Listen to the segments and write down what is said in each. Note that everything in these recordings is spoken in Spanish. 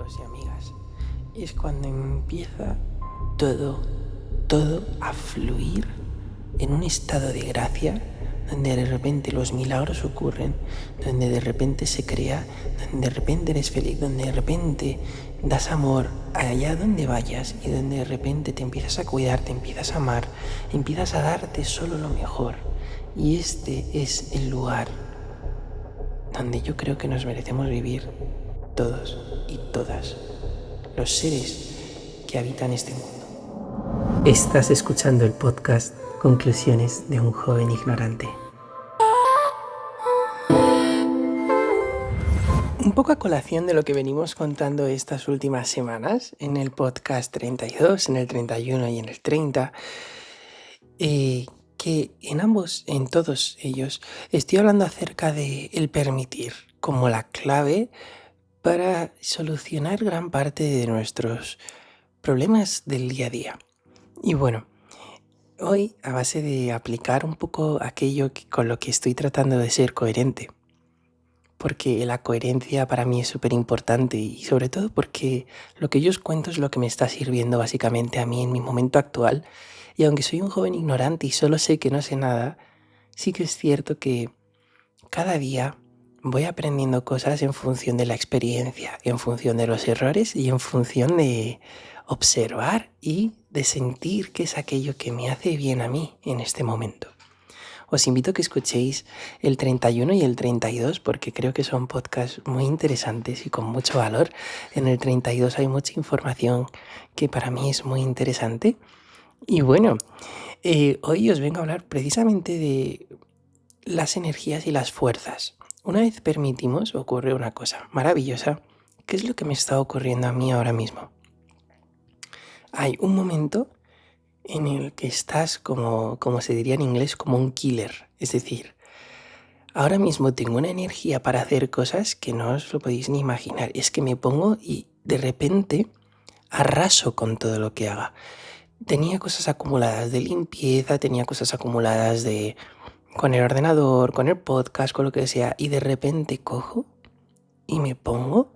amigos y amigas, es cuando empieza todo a fluir en un estado de gracia, donde de repente los milagros ocurren, donde de repente se crea, donde de repente eres feliz, donde de repente das amor allá donde vayas y donde de repente te empiezas a cuidar, te empiezas a amar, empiezas a darte solo lo mejor. Y este es el lugar donde yo creo que nos merecemos vivir todos y todas los seres que habitan este mundo. Estás escuchando el podcast Conclusiones de un joven ignorante. Un poco a colación de lo que venimos contando estas últimas semanas en el podcast 32, en el 31 y en el 30, que en todos ellos, estoy hablando acerca de el permitir como la clave para solucionar gran parte de nuestros problemas del día a día. Y bueno, hoy a base de aplicar un poco aquello con lo que estoy tratando de ser coherente, porque la coherencia para mí es súper importante y sobre todo porque lo que yo os cuento es lo que me está sirviendo básicamente a mí en mi momento actual. Y aunque soy un joven ignorante y solo sé que no sé nada, sí que es cierto que cada día voy aprendiendo cosas en función de la experiencia, en función de los errores y en función de observar y de sentir qué es aquello que me hace bien a mí en este momento. Os invito a que escuchéis el 31 y el 32 porque creo que son podcasts muy interesantes y con mucho valor. En el 32 hay mucha información que para mí es muy interesante. Y bueno, hoy os vengo a hablar precisamente de las energías y las fuerzas. Una vez permitimos, ocurre una cosa maravillosa. ¿Qué es lo que me está ocurriendo a mí ahora mismo? Hay un momento en el que estás como se diría en inglés, como un killer. Es decir, ahora mismo tengo una energía para hacer cosas que no os lo podéis ni imaginar. Es que me pongo y de repente arraso con todo lo que haga. Tenía cosas acumuladas de limpieza, tenía cosas acumuladas con el ordenador, con el podcast, con lo que sea, y de repente cojo y me pongo,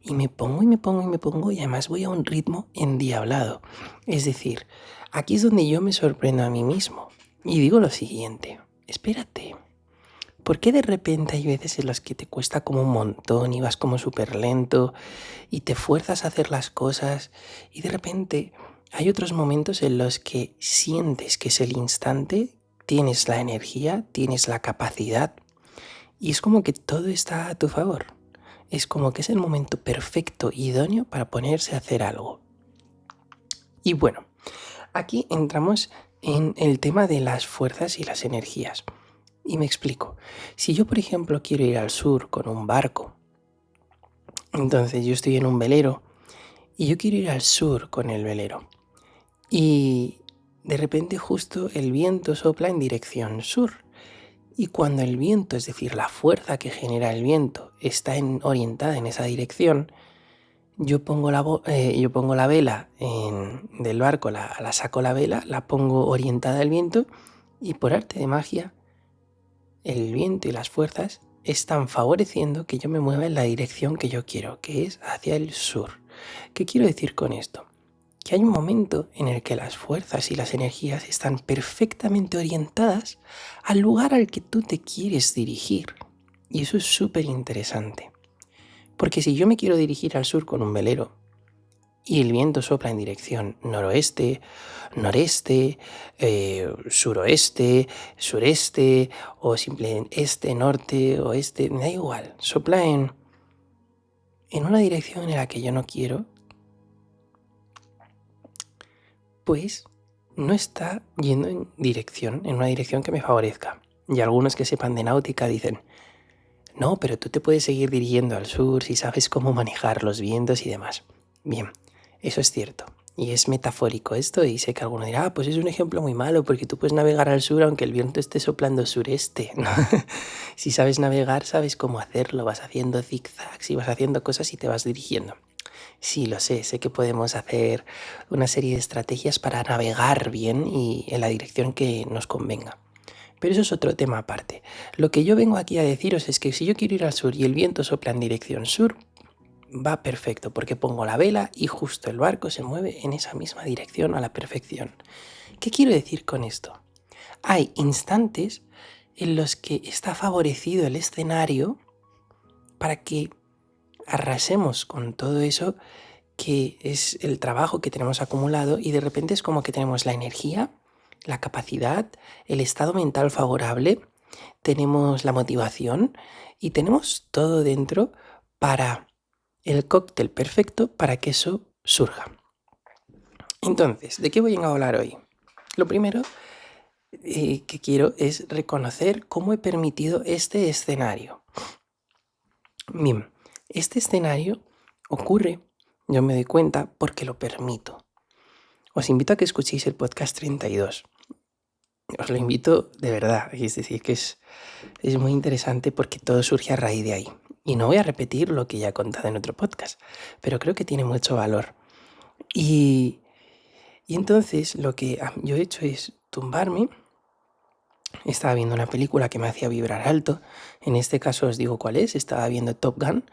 y además voy a un ritmo endiablado. Es decir, aquí es donde yo me sorprendo a mí mismo y digo lo siguiente: espérate, ¿por qué de repente hay veces en las que te cuesta como un montón y vas como súper lento y te fuerzas a hacer las cosas y de repente hay otros momentos en los que sientes que es el instante, tienes la energía, tienes la capacidad y es como que todo está a tu favor? Es como que es el momento perfecto, idóneo para ponerse a hacer algo. Y bueno, aquí entramos en el tema de las fuerzas y las energías. Y me explico. Si yo, por ejemplo, quiero ir al sur con un barco, entonces yo estoy en un velero y yo quiero ir al sur con el velero. Y de repente justo el viento sopla en dirección sur. Y cuando el viento, es decir, la fuerza que genera el viento, está orientada en esa dirección, yo pongo la vela del barco, la saco la vela, la pongo orientada al viento y por arte de magia, el viento y las fuerzas están favoreciendo que yo me mueva en la dirección que yo quiero, que es hacia el sur. ¿Qué quiero decir con esto? Que hay un momento en el que las fuerzas y las energías están perfectamente orientadas al lugar al que tú te quieres dirigir. Y eso es súper interesante. Porque si yo me quiero dirigir al sur con un velero y el viento sopla en dirección noroeste, noreste, suroeste, sureste o simplemente este, norte, oeste, me da igual, sopla en una dirección en la que yo no quiero, pues no está yendo en una dirección que me favorezca. Y algunos que sepan de náutica dicen: no, pero tú te puedes seguir dirigiendo al sur si sabes cómo manejar los vientos y demás. Bien, eso es cierto. Y es metafórico esto, y sé que alguno dirá: pues es un ejemplo muy malo porque tú puedes navegar al sur aunque el viento esté soplando sureste. ¿No? Si sabes navegar, sabes cómo hacerlo. Vas haciendo zigzags y vas haciendo cosas y te vas dirigiendo. Sí, lo sé que podemos hacer una serie de estrategias para navegar bien y en la dirección que nos convenga. Pero eso es otro tema aparte. Lo que yo vengo aquí a deciros es que si yo quiero ir al sur y el viento sopla en dirección sur, va perfecto porque pongo la vela y justo el barco se mueve en esa misma dirección a la perfección. ¿Qué quiero decir con esto? Hay instantes en los que está favorecido el escenario para que arrasemos con todo eso que es el trabajo que tenemos acumulado y de repente es como que tenemos la energía, la capacidad, el estado mental favorable, tenemos la motivación y tenemos todo dentro para el cóctel perfecto para que eso surja. Entonces, ¿de qué voy a hablar hoy? Lo primero que quiero es reconocer cómo he permitido este escenario. Bien, este escenario ocurre, yo me doy cuenta, porque lo permito. Os invito a que escuchéis el podcast 32. Os lo invito de verdad, es decir, que es muy interesante porque todo surge a raíz de ahí. Y no voy a repetir lo que ya he contado en otro podcast, pero creo que tiene mucho valor. Y entonces lo que yo he hecho es tumbarme. Estaba viendo una película que me hacía vibrar alto. En este caso os digo cuál es. Estaba viendo Top Gun.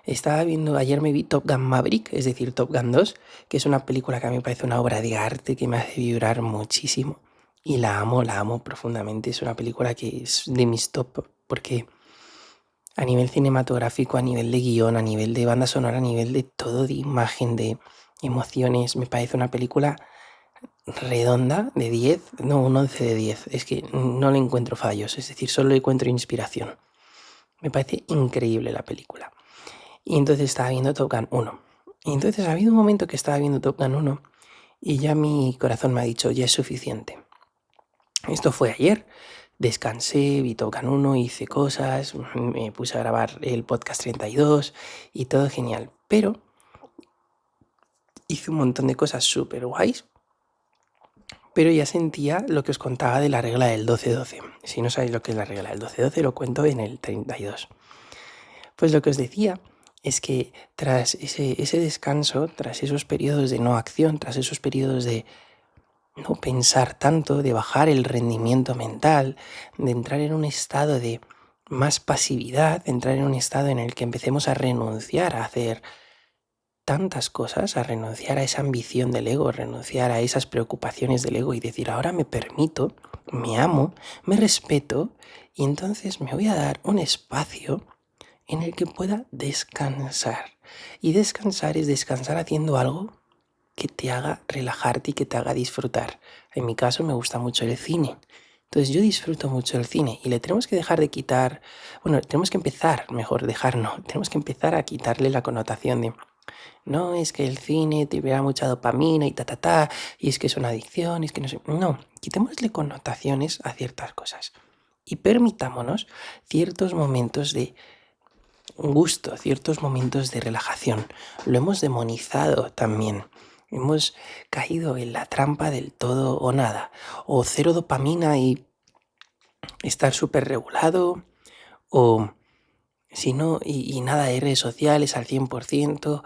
Ayer me vi Top Gun Maverick, es decir, Top Gun 2, que es una película que a mí me parece una obra de arte que me hace vibrar muchísimo. Y la amo profundamente. Es una película que es de mis top porque a nivel cinematográfico, a nivel de guión, a nivel de banda sonora, a nivel de todo, de imagen, de emociones, me parece una película redonda de 10, no, un 11 de 10. Es que no le encuentro fallos, es decir, solo le encuentro inspiración. Me parece increíble la película. Y entonces estaba viendo Top Gun 1. Y entonces ha habido un momento que estaba viendo Top Gun 1 y ya mi corazón me ha dicho, ya es suficiente. Esto fue ayer. Descansé, vi Top Gun 1, hice cosas, me puse a grabar el podcast 32 y todo genial. Pero hice un montón de cosas súper guays, pero ya sentía lo que os contaba de la regla del 12-12. Si no sabéis lo que es la regla del 12-12, lo cuento en el 32. Pues lo que os decía es que tras ese descanso, tras esos periodos de no acción, tras esos periodos de no pensar tanto, de bajar el rendimiento mental, de entrar en un estado de más pasividad, de entrar en un estado en el que empecemos a renunciar a hacer tantas cosas, a renunciar a esa ambición del ego, a renunciar a esas preocupaciones del ego y decir, ahora me permito, me amo, me respeto y entonces me voy a dar un espacio en el que pueda descansar. Y descansar es descansar haciendo algo que te haga relajarte y que te haga disfrutar. En mi caso me gusta mucho el cine. Entonces yo disfruto mucho el cine y le tenemos que dejar de quitar, bueno, tenemos que empezar, mejor dejar no, tenemos que empezar a quitarle la connotación de no, es que el cine te da mucha dopamina y y es que es una adicción, es que no sé. No, quitémosle connotaciones a ciertas cosas y permitámonos ciertos momentos de gusto, ciertos momentos de relajación. Lo hemos demonizado también. Hemos caído en la trampa del todo o nada. O cero dopamina y estar súper regulado. O si no, y nada de redes sociales al 100%.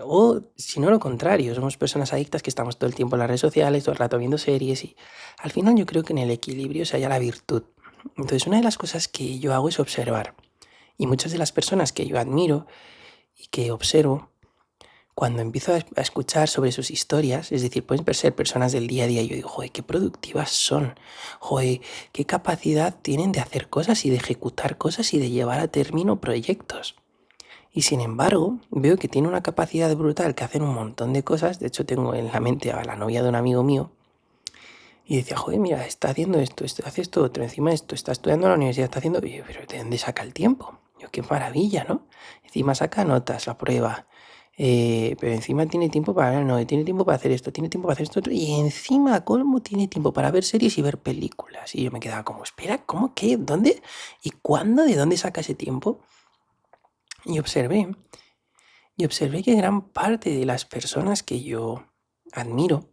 O si no, lo contrario. Somos personas adictas que estamos todo el tiempo en las redes sociales, todo el rato viendo series. Y al final yo creo que en el equilibrio se halla la virtud. Entonces una de las cosas que yo hago es observar. Y muchas de las personas que yo admiro y que observo, cuando empiezo a escuchar sobre sus historias, es decir, pueden ser personas del día a día, yo digo, joder, qué productivas son, joder, qué capacidad tienen de hacer cosas y de ejecutar cosas y de llevar a término proyectos. Y sin embargo, veo que tiene una capacidad brutal, que hacen un montón de cosas. De hecho, tengo en la mente a la novia de un amigo mío y decía, joder, mira, está haciendo esto, hace esto otro, encima esto, está estudiando en la universidad, está haciendo... Y yo, pero ¿de dónde saca el tiempo? Yo, qué maravilla, ¿no? Encima saca notas, la prueba, pero encima tiene tiempo para... No, tiene tiempo para hacer esto, tiene tiempo para hacer esto otro, y encima, a colmo, tiene tiempo para ver series y ver películas. Y yo me quedaba como, espera, ¿cómo qué? ¿Dónde? ¿Y cuándo? ¿De dónde saca ese tiempo? Y observé que gran parte de las personas que yo admiro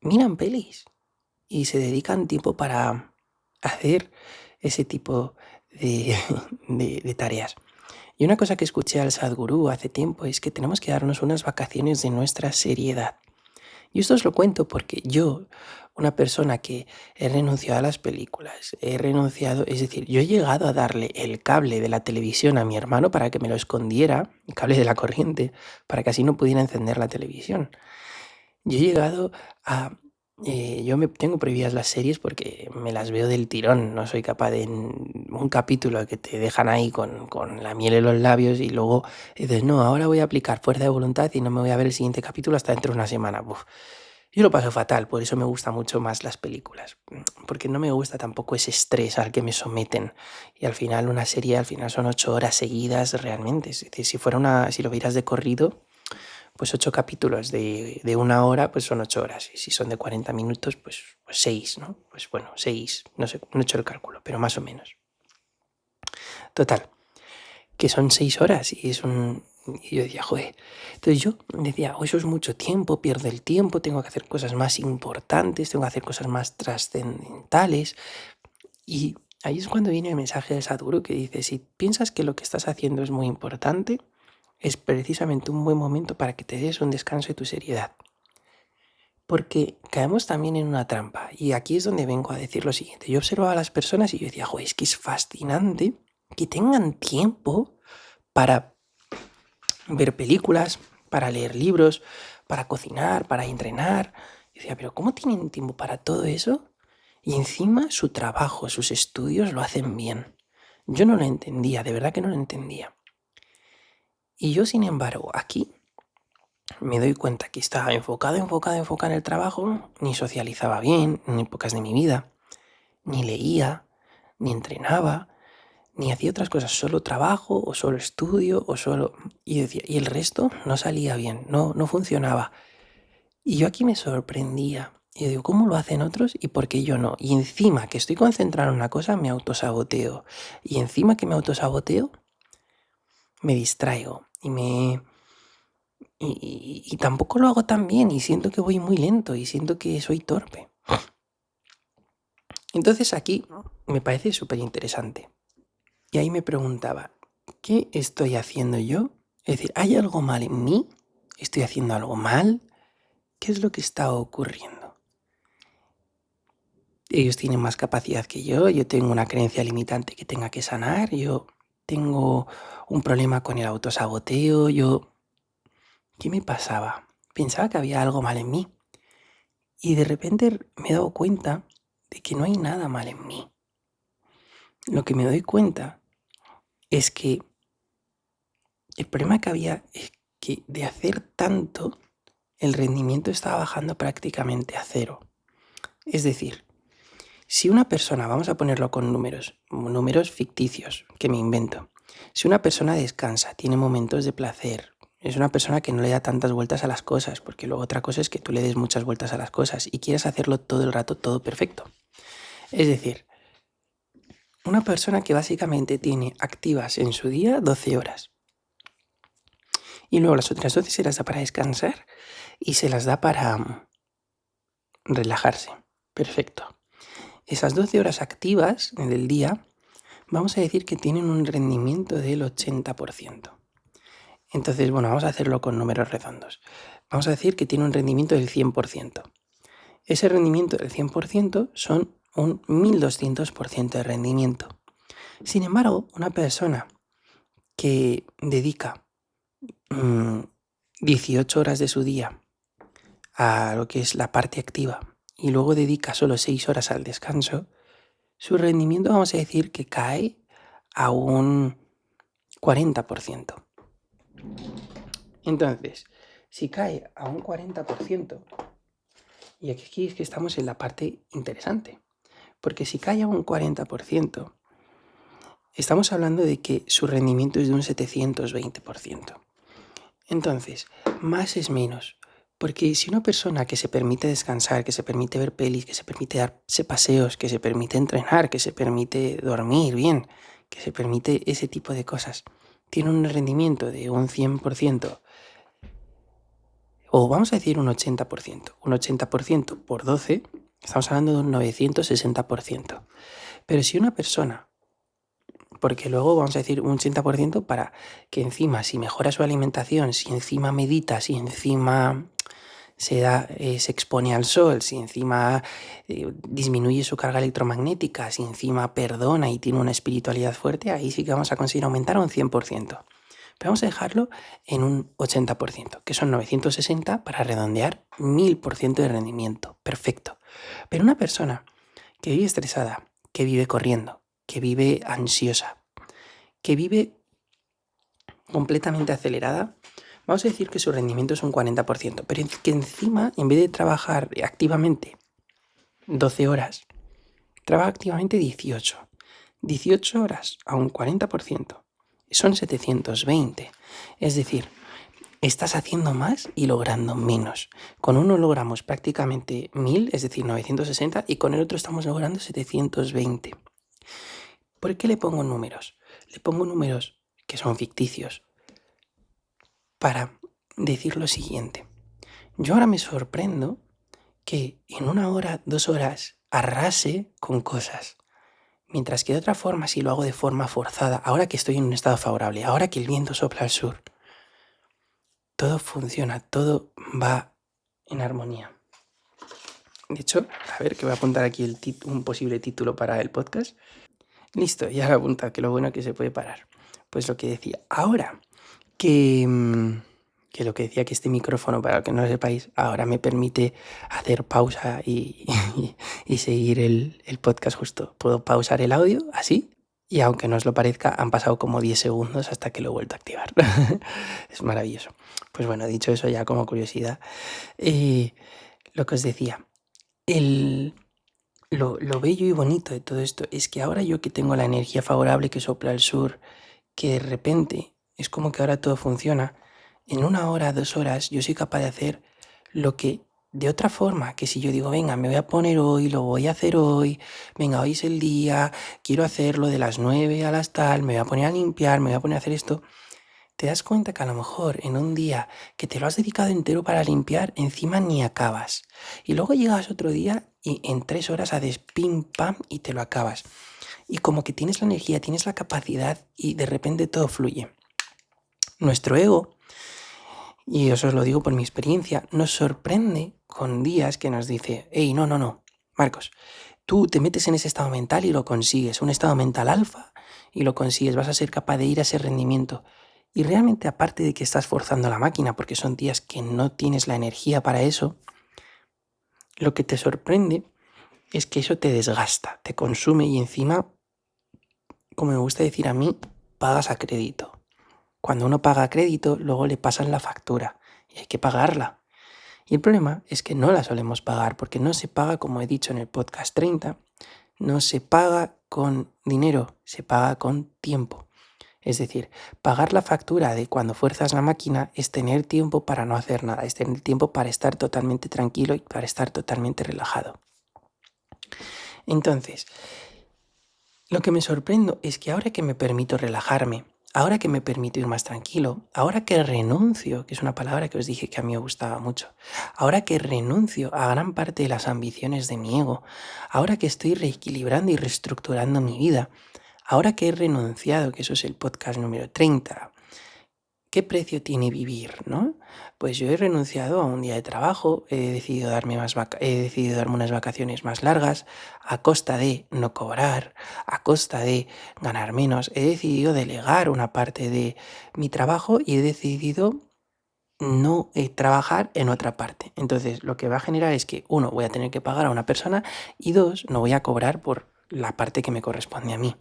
miran pelis y se dedican tiempo para hacer ese tipo de, de tareas. Y una cosa que escuché al Sadhguru hace tiempo es que tenemos que darnos unas vacaciones de nuestra seriedad. Y esto os lo cuento porque yo, una persona que he renunciado a las películas, he renunciado, es decir, yo he llegado a darle el cable de la televisión a mi hermano para que me lo escondiera, el cable de la corriente, para que así no pudiera encender la televisión. Yo he llegado a... tengo prohibidas las series porque me las veo del tirón, no soy capaz de un capítulo que te dejan ahí con la miel en los labios y luego dices, no, ahora voy a aplicar fuerza de voluntad y no me voy a ver el siguiente capítulo hasta dentro de una semana. Uf, yo lo paso fatal, por eso me gustan mucho más las películas, porque no me gusta tampoco ese estrés al que me someten. Y al final una serie, al final son 8 horas seguidas realmente. Es decir, si lo vieras de corrido, pues 8 capítulos de 1 hora, pues son 8 horas. Y si son de 40 minutos, pues 6, ¿no? Pues bueno, 6, no sé, no he hecho el cálculo, pero más o menos. Total, que son 6 horas y es un... Y yo decía, joder. Entonces yo decía, eso es mucho tiempo, pierdo el tiempo, tengo que hacer cosas más importantes, tengo que hacer cosas más trascendentales. Y ahí es cuando viene el mensaje de Sadhguru que dice, si piensas que lo que estás haciendo es muy importante, es precisamente un buen momento para que te des un descanso de tu seriedad. Porque caemos también en una trampa. Y aquí es donde vengo a decir lo siguiente. Yo observaba a las personas y yo decía, joder, es que es fascinante que tengan tiempo para ver películas, para leer libros, para cocinar, para entrenar. Y decía, pero ¿cómo tienen tiempo para todo eso? Y encima su trabajo, sus estudios lo hacen bien. Yo no lo entendía, de verdad que no lo entendía. Y yo, sin embargo, aquí me doy cuenta que estaba enfocado en el trabajo, ni socializaba bien en épocas de mi vida, ni leía, ni entrenaba, ni hacía otras cosas, solo trabajo o solo estudio o solo... Y decía, y el resto no salía bien, no funcionaba. Y yo aquí me sorprendía. Y yo digo, ¿cómo lo hacen otros y por qué yo no? Y encima que estoy concentrado en una cosa, me autosaboteo. Y encima que me autosaboteo, me distraigo y tampoco lo hago tan bien y siento que voy muy lento y siento que soy torpe. Entonces aquí me parece súper interesante. Y ahí me preguntaba, ¿qué estoy haciendo yo? Es decir, ¿hay algo mal en mí? ¿Estoy haciendo algo mal? ¿Qué es lo que está ocurriendo? Ellos tienen más capacidad que yo tengo una creencia limitante que tenga que sanar, yo tengo un problema con el autosaboteo, ¿Qué me pasaba? Pensaba que había algo mal en mí. Y de repente me he dado cuenta de que no hay nada mal en mí. Lo que me doy cuenta es que el problema que había es que de hacer tanto, el rendimiento estaba bajando prácticamente a cero. Es decir, si una persona, vamos a ponerlo con números ficticios que me invento, si una persona descansa, tiene momentos de placer, es una persona que no le da tantas vueltas a las cosas, porque luego otra cosa es que tú le des muchas vueltas a las cosas y quieres hacerlo todo el rato, todo perfecto. Es decir, una persona que básicamente tiene activas en su día 12 horas y luego las otras 12 se las da para descansar y se las da para relajarse. Perfecto. Esas 12 horas activas en el día, vamos a decir que tienen un rendimiento del 80%. Entonces, bueno, vamos a hacerlo con números redondos. Vamos a decir que tiene un rendimiento del 100%. Ese rendimiento del 100% son un 1200% de rendimiento. Sin embargo, una persona que dedica 18 horas de su día a lo que es la parte activa y luego dedica solo 6 horas al descanso, su rendimiento vamos a decir que cae a un 40%. Entonces, si cae a un 40%, y aquí es que estamos en la parte interesante, porque si cae a un 40%, estamos hablando de que su rendimiento es de un 720%. Entonces, más es menos. Porque si una persona que se permite descansar, que se permite ver pelis, que se permite darse paseos, que se permite entrenar, que se permite dormir bien, que se permite ese tipo de cosas, tiene un rendimiento de un 100%, o vamos a decir un 80% por 12, estamos hablando de un 960%. Pero si una persona, porque luego vamos a decir un 80% para que encima, si mejora su alimentación, si encima medita, si encima se expone al sol, si encima disminuye su carga electromagnética, si encima perdona y tiene una espiritualidad fuerte, ahí sí que vamos a conseguir aumentar a un 100%. Pero vamos a dejarlo en un 80%, que son 960 para redondear 1000% de rendimiento. Perfecto. Pero una persona que vive estresada, que vive corriendo, que vive ansiosa, que vive completamente acelerada, vamos a decir que su rendimiento es un 40%, pero que encima, en vez de trabajar activamente 12 horas, trabaja activamente 18. 18 horas a un 40% son 720. Es decir, estás haciendo más y logrando menos. Con uno logramos prácticamente 1000, es decir, 960, y con el otro estamos logrando 720. ¿Por qué le pongo números? Le pongo números que son ficticios para decir lo siguiente. Yo ahora me sorprendo que en 1 hora, 2 horas, arrase con cosas. Mientras que de otra forma, si lo hago de forma forzada, ahora que estoy en un estado favorable, ahora que el viento sopla al sur, todo funciona, todo va en armonía. De hecho, a ver, que voy a apuntar aquí un posible título para el podcast. Listo, ya lo he apuntado, que lo bueno es que se puede parar. Pues lo que decía, ahora que lo que decía que este micrófono, para que no lo sepáis, ahora me permite hacer pausa y seguir el podcast justo. Puedo pausar el audio así y aunque no os lo parezca, han pasado como 10 segundos hasta que lo he vuelto a activar. Es maravilloso. Pues bueno, dicho eso ya como curiosidad, lo que os decía, lo bello y bonito de todo esto es que ahora yo que tengo la energía favorable que sopla al sur, que de repente es como que ahora todo funciona, en 1 hora, 2 horas yo soy capaz de hacer lo que de otra forma, que si yo digo, venga, me voy a poner hoy, lo voy a hacer hoy, venga, hoy es el día, quiero hacerlo de las 9 a las tal, me voy a poner a limpiar, me voy a poner a hacer esto, te das cuenta que a lo mejor en un día que te lo has dedicado entero para limpiar, encima ni acabas. Y luego llegas otro día y en 3 horas haces pim pam y te lo acabas. Y como que tienes la energía, tienes la capacidad y de repente todo fluye. Nuestro ego, y eso os lo digo por mi experiencia, nos sorprende con días que nos dice, hey, no, Marcos, tú te metes en ese estado mental y lo consigues, un estado mental alfa y lo consigues, vas a ser capaz de ir a ese rendimiento. Y realmente aparte de que estás forzando la máquina porque son días que no tienes la energía para eso, lo que te sorprende es que eso te desgasta, te consume y encima, como me gusta decir a mí, pagas a crédito. Cuando uno paga a crédito, luego le pasan la factura y hay que pagarla. Y el problema es que no la solemos pagar porque no se paga, como he dicho en el podcast 30, no se paga con dinero, se paga con tiempo. Es decir, pagar la factura de cuando fuerzas la máquina es tener tiempo para no hacer nada, es tener tiempo para estar totalmente tranquilo y para estar totalmente relajado. Entonces, lo que me sorprendo es que ahora que me permito relajarme, ahora que me permito ir más tranquilo, ahora que renuncio, que es una palabra que os dije que a mí me gustaba mucho, ahora que renuncio a gran parte de las ambiciones de mi ego, ahora que estoy reequilibrando y reestructurando mi vida, ahora que he renunciado, que eso es el podcast número 30, ¿qué precio tiene vivir, no? Pues yo he renunciado a un día de trabajo, he decidido darme unas vacaciones más largas, a costa de no cobrar, a costa de ganar menos. He decidido delegar una parte de mi trabajo y he decidido no trabajar en otra parte. Entonces, lo que va a generar es que, uno, voy a tener que pagar a una persona y dos, no voy a cobrar por la parte que me corresponde a mí.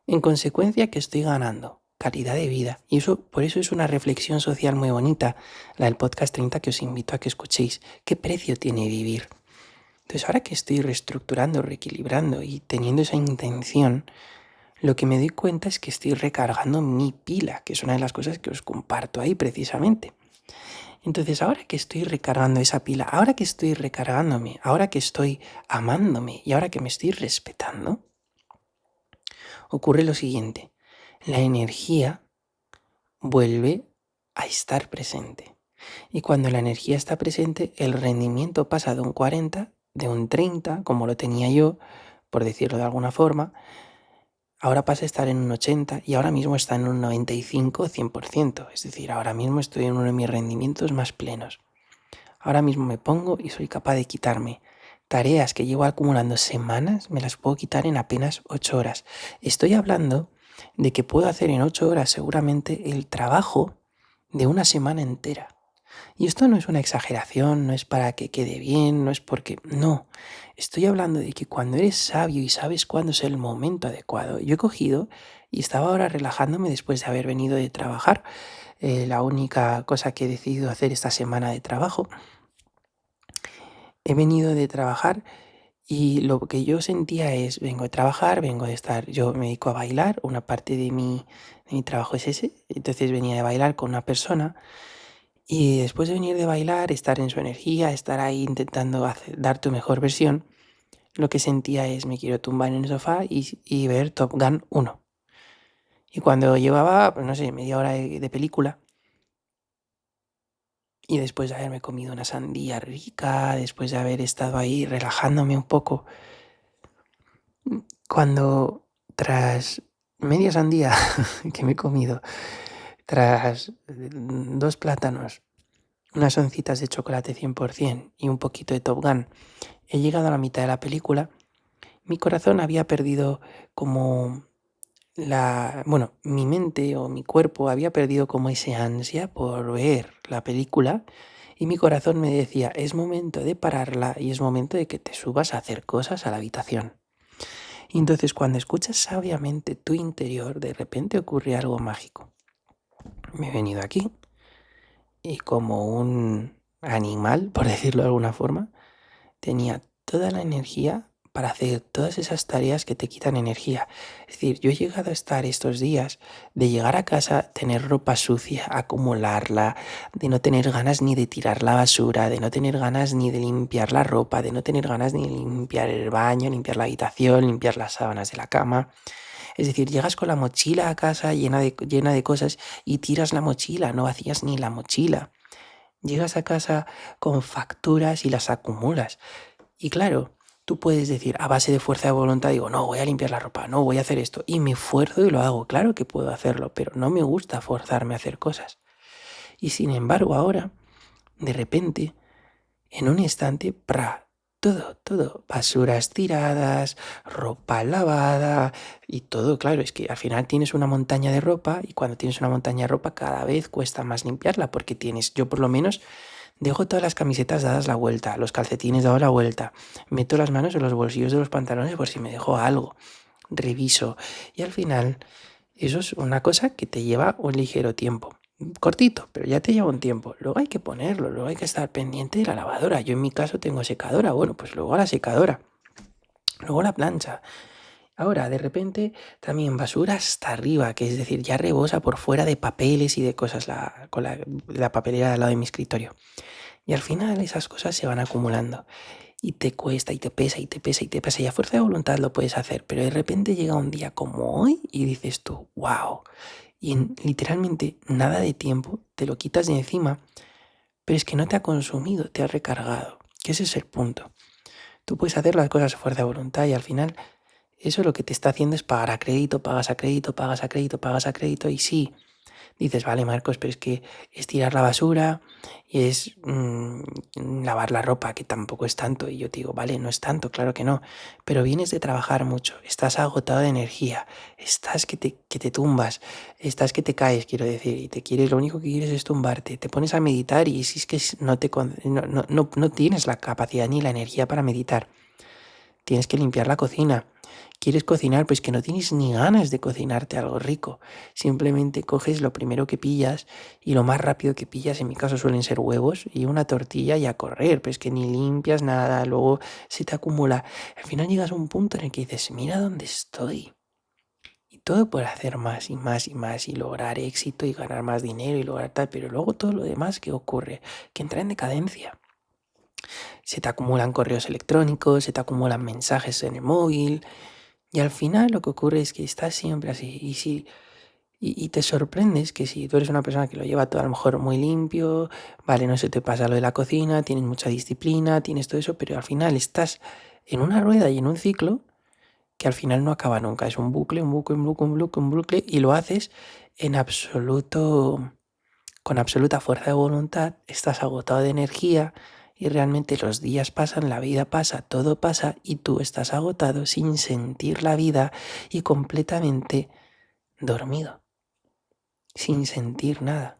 En consecuencia, ¿qué estoy ganando? Calidad de vida. Y eso, por eso es una reflexión social muy bonita, la del podcast 30 que os invito a que escuchéis. ¿Qué precio tiene vivir? Entonces, ahora que estoy reestructurando, reequilibrando y teniendo esa intención, lo que me doy cuenta es que estoy recargando mi pila, que es una de las cosas que os comparto ahí precisamente. Entonces, ahora que estoy recargando esa pila, ahora que estoy recargándome, ahora que estoy amándome y ahora que me estoy respetando, ocurre lo siguiente. La energía vuelve a estar presente. Y cuando la energía está presente, el rendimiento pasa de un 40, de un 30, como lo tenía yo, por decirlo de alguna forma, ahora pasa a estar en un 80 y ahora mismo está en un 95 o 100%. Es decir, ahora mismo estoy en uno de mis rendimientos más plenos. Ahora mismo me pongo y soy capaz de quitarme tareas que llevo acumulando semanas, me las puedo quitar en apenas 8 horas. Estoy hablando de que puedo hacer en 8 horas seguramente el trabajo de una semana entera. Y esto no es una exageración, no es para que quede bien, no es porque... No, estoy hablando de que cuando eres sabio y sabes cuándo es el momento adecuado. Yo he cogido y estaba ahora relajándome después de haber venido de trabajar. La única cosa que he decidido hacer esta semana de trabajo. He venido de trabajar y lo que yo sentía es, vengo de trabajar, vengo de estar, yo me dedico a bailar, una parte de mi trabajo es ese, entonces venía de bailar con una persona y después de venir de bailar, estar en su energía, estar ahí intentando dar tu mejor versión, lo que sentía es me quiero tumbar en el sofá y ver Top Gun 1. Y cuando llevaba, pues no sé, media hora de película y después de haberme comido una sandía rica, después de haber estado ahí relajándome un poco, cuando tras media sandía que me he comido, tras 2 plátanos, unas oncitas de chocolate 100% y un poquito de Top Gun, he llegado a la mitad de la película, mi corazón había perdido como bueno, mi mente o mi cuerpo había perdido como ese ansia por ver la película y mi corazón me decía, es momento de pararla y es momento de que te subas a hacer cosas a la habitación. Y entonces cuando escuchas sabiamente tu interior, de repente ocurre algo mágico. Me he venido aquí y como un animal, por decirlo de alguna forma, tenía toda la energía para hacer todas esas tareas que te quitan energía. Es decir, yo he llegado a estar estos días de llegar a casa, tener ropa sucia, acumularla, de no tener ganas ni de tirar la basura, de no tener ganas ni de limpiar la ropa, de no tener ganas ni de limpiar el baño, limpiar la habitación, limpiar las sábanas de la cama. Es decir, llegas con la mochila a casa llena de cosas y tiras la mochila, no vacías ni la mochila. Llegas a casa con facturas y las acumulas. Y claro, tú puedes decir a base de fuerza de voluntad, digo, no, voy a limpiar la ropa, no, voy a hacer esto. Y me esfuerzo y lo hago. Claro que puedo hacerlo, pero no me gusta forzarme a hacer cosas. Y sin embargo, ahora, de repente, en un instante, todo, basuras tiradas, ropa lavada y todo, claro, es que al final tienes una montaña de ropa y cuando tienes una montaña de ropa cada vez cuesta más limpiarla porque yo por lo menos dejo todas las camisetas dadas la vuelta, los calcetines dados la vuelta, meto las manos en los bolsillos de los pantalones por si me dejo algo, reviso y al final eso es una cosa que te lleva un ligero tiempo. Cortito, pero ya te lleva un tiempo. Luego hay que ponerlo, luego hay que estar pendiente de la lavadora. Yo en mi caso tengo secadora, bueno, pues luego la secadora, luego la plancha. Ahora, de repente, también basura hasta arriba, que es decir, ya rebosa por fuera de papeles y de cosas con la papelera al lado de mi escritorio. Y al final esas cosas se van acumulando y te cuesta y te pesa y te pesa y te pesa y a fuerza de voluntad lo puedes hacer, pero de repente llega un día como hoy y dices tú, wow, y en literalmente nada de tiempo te lo quitas de encima, pero es que no te ha consumido, te ha recargado, que ese es el punto. Tú puedes hacer las cosas a fuerza de voluntad y al final eso lo que te está haciendo es pagar a crédito, pagas a crédito, pagas a crédito, pagas a crédito y sí, dices, vale, Marcos, pero es que es tirar la basura y es lavar la ropa, que tampoco es tanto. Y yo te digo, vale, no es tanto, claro que no. Pero vienes de trabajar mucho, estás agotado de energía, estás que te tumbas, estás que te caes, quiero decir, y lo único que quieres es tumbarte. Te pones a meditar y si es que no tienes la capacidad ni la energía para meditar. Tienes que limpiar la cocina. ¿Quieres cocinar? Pues que no tienes ni ganas de cocinarte algo rico. Simplemente coges lo primero que pillas y lo más rápido que pillas, en mi caso suelen ser huevos y una tortilla y a correr. Pues que ni limpias nada, luego se te acumula. Al final llegas a un punto en el que dices, mira dónde estoy. Y todo por hacer más y más y más y lograr éxito y ganar más dinero y lograr tal. Pero luego todo lo demás que ocurre, que entra en decadencia. Se te acumulan correos electrónicos, se te acumulan mensajes en el móvil y al final lo que ocurre es que estás siempre así y te sorprendes que si tú eres una persona que lo lleva todo a lo mejor muy limpio, vale, no se te pasa lo de la cocina, tienes mucha disciplina, tienes todo eso, pero al final estás en una rueda y en un ciclo que al final no acaba nunca. Es un bucle, un bucle, un bucle, un bucle, un bucle y lo haces en absoluto con absoluta fuerza de voluntad, estás agotado de energía y realmente los días pasan, la vida pasa, todo pasa y tú estás agotado sin sentir la vida y completamente dormido, sin sentir nada.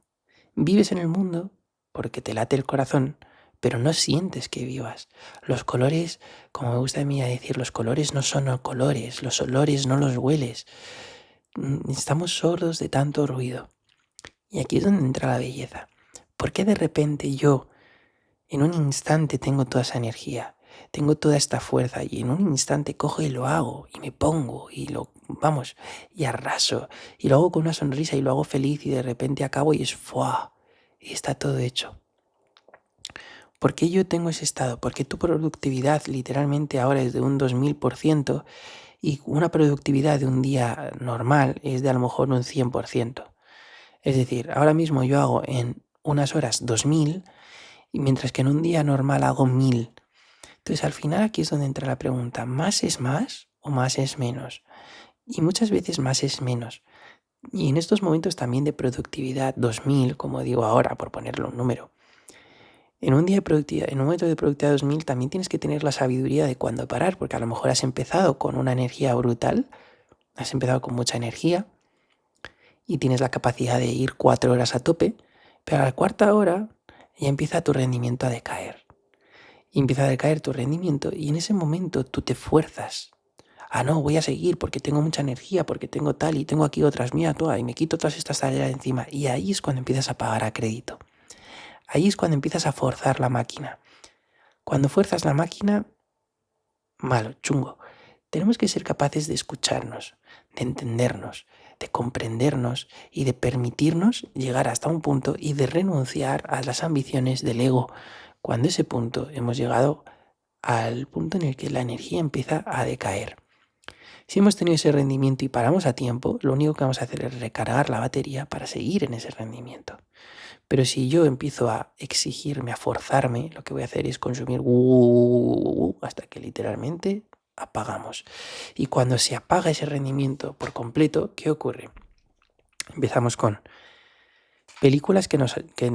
Vives en el mundo porque te late el corazón, pero no sientes que vivas. Los colores, como me gusta a mí decir, los colores no son colores, los olores no los hueles. Estamos sordos de tanto ruido. Y aquí es donde entra la belleza. ¿Por qué de repente yo, en un instante, tengo toda esa energía? Tengo toda esta fuerza y en un instante cojo y lo hago y me pongo y vamos, y arraso y lo hago con una sonrisa y lo hago feliz y de repente acabo y es ¡fua! Y está todo hecho. ¿Por qué yo tengo ese estado? Porque tu productividad literalmente ahora es de un 2000% y una productividad de un día normal es de a lo mejor un 100%. Es decir, ahora mismo yo hago en unas horas 2000 y mientras que en un día normal hago 1000. Entonces al final aquí es donde entra la pregunta, ¿más es más o más es menos? Y muchas veces más es menos. Y en estos momentos también de productividad 2000, como digo ahora, por ponerle un número, en un día de productividad, en un momento de productividad 2000 también tienes que tener la sabiduría de cuándo parar, porque a lo mejor has empezado con una energía brutal, has empezado con mucha energía y tienes la capacidad de ir 4 horas a tope, pero a la cuarta hora ya empieza tu rendimiento a decaer. Y empieza a decaer tu rendimiento y en ese momento tú te fuerzas. Ah, no, voy a seguir porque tengo mucha energía, porque tengo tal y tengo aquí otras mías, y me quito todas estas tareas de encima. Y ahí es cuando empiezas a pagar a crédito. Ahí es cuando empiezas a forzar la máquina. Cuando fuerzas la máquina, malo, chungo. Tenemos que ser capaces de escucharnos, de entendernos, de comprendernos y de permitirnos llegar hasta un punto y de renunciar a las ambiciones del ego. Cuando ese punto hemos llegado al punto en el que la energía empieza a decaer. Si hemos tenido ese rendimiento y paramos a tiempo, lo único que vamos a hacer es recargar la batería para seguir en ese rendimiento. Pero si yo empiezo a exigirme, a forzarme, lo que voy a hacer es consumir hasta que literalmente apagamos. Y cuando se apaga ese rendimiento por completo, ¿qué ocurre? Empezamos con películas que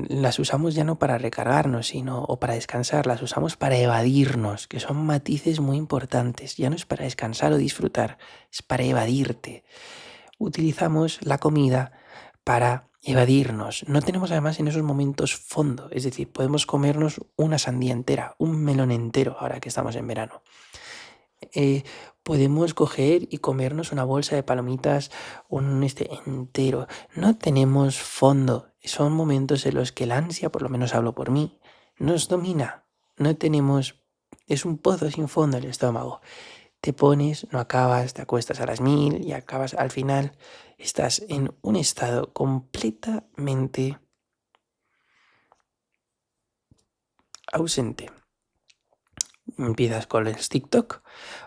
las usamos ya no para recargarnos, sino o para descansar, las usamos para evadirnos, que son matices muy importantes. Ya no es para descansar o disfrutar, es para evadirte. Utilizamos la comida para evadirnos. No tenemos además en esos momentos fondo, es decir, podemos comernos una sandía entera, un melón entero, ahora que estamos en verano. Podemos coger y comernos una bolsa de palomitas entero. No tenemos fondo. Son momentos en los que el ansia, por lo menos hablo por mí, nos domina. No tenemos... Es un pozo sin fondo el estómago. Te pones, no acabas, te acuestas a las 1000 y acabas al final. Estás en un estado completamente ausente. Empiezas con el TikTok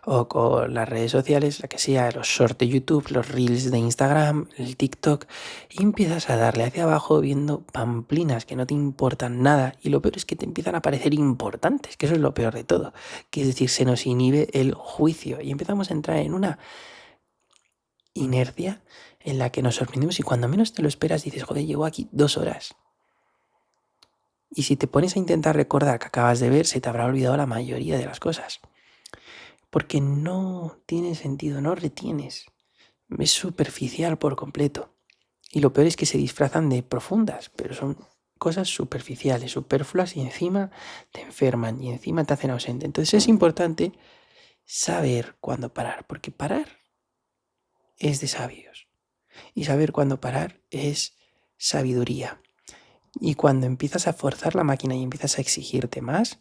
o con las redes sociales, la que sea, los shorts de YouTube, los reels de Instagram, el TikTok, y empiezas a darle hacia abajo viendo pamplinas que no te importan nada. Y lo peor es que te empiezan a parecer importantes, que eso es lo peor de todo. Que es decir, se nos inhibe el juicio y empezamos a entrar en una inercia en la que nos sorprendemos y cuando menos te lo esperas dices, joder, llevo aquí 2 horas. Y si te pones a intentar recordar que acabas de ver, se te habrá olvidado la mayoría de las cosas. Porque no tiene sentido, no retienes. Es superficial por completo. Y lo peor es que se disfrazan de profundas, pero son cosas superficiales, superfluas y encima te enferman y encima te hacen ausente. Entonces es importante saber cuándo parar, porque parar es de sabios. Y saber cuándo parar es sabiduría. Y cuando empiezas a forzar la máquina y empiezas a exigirte más,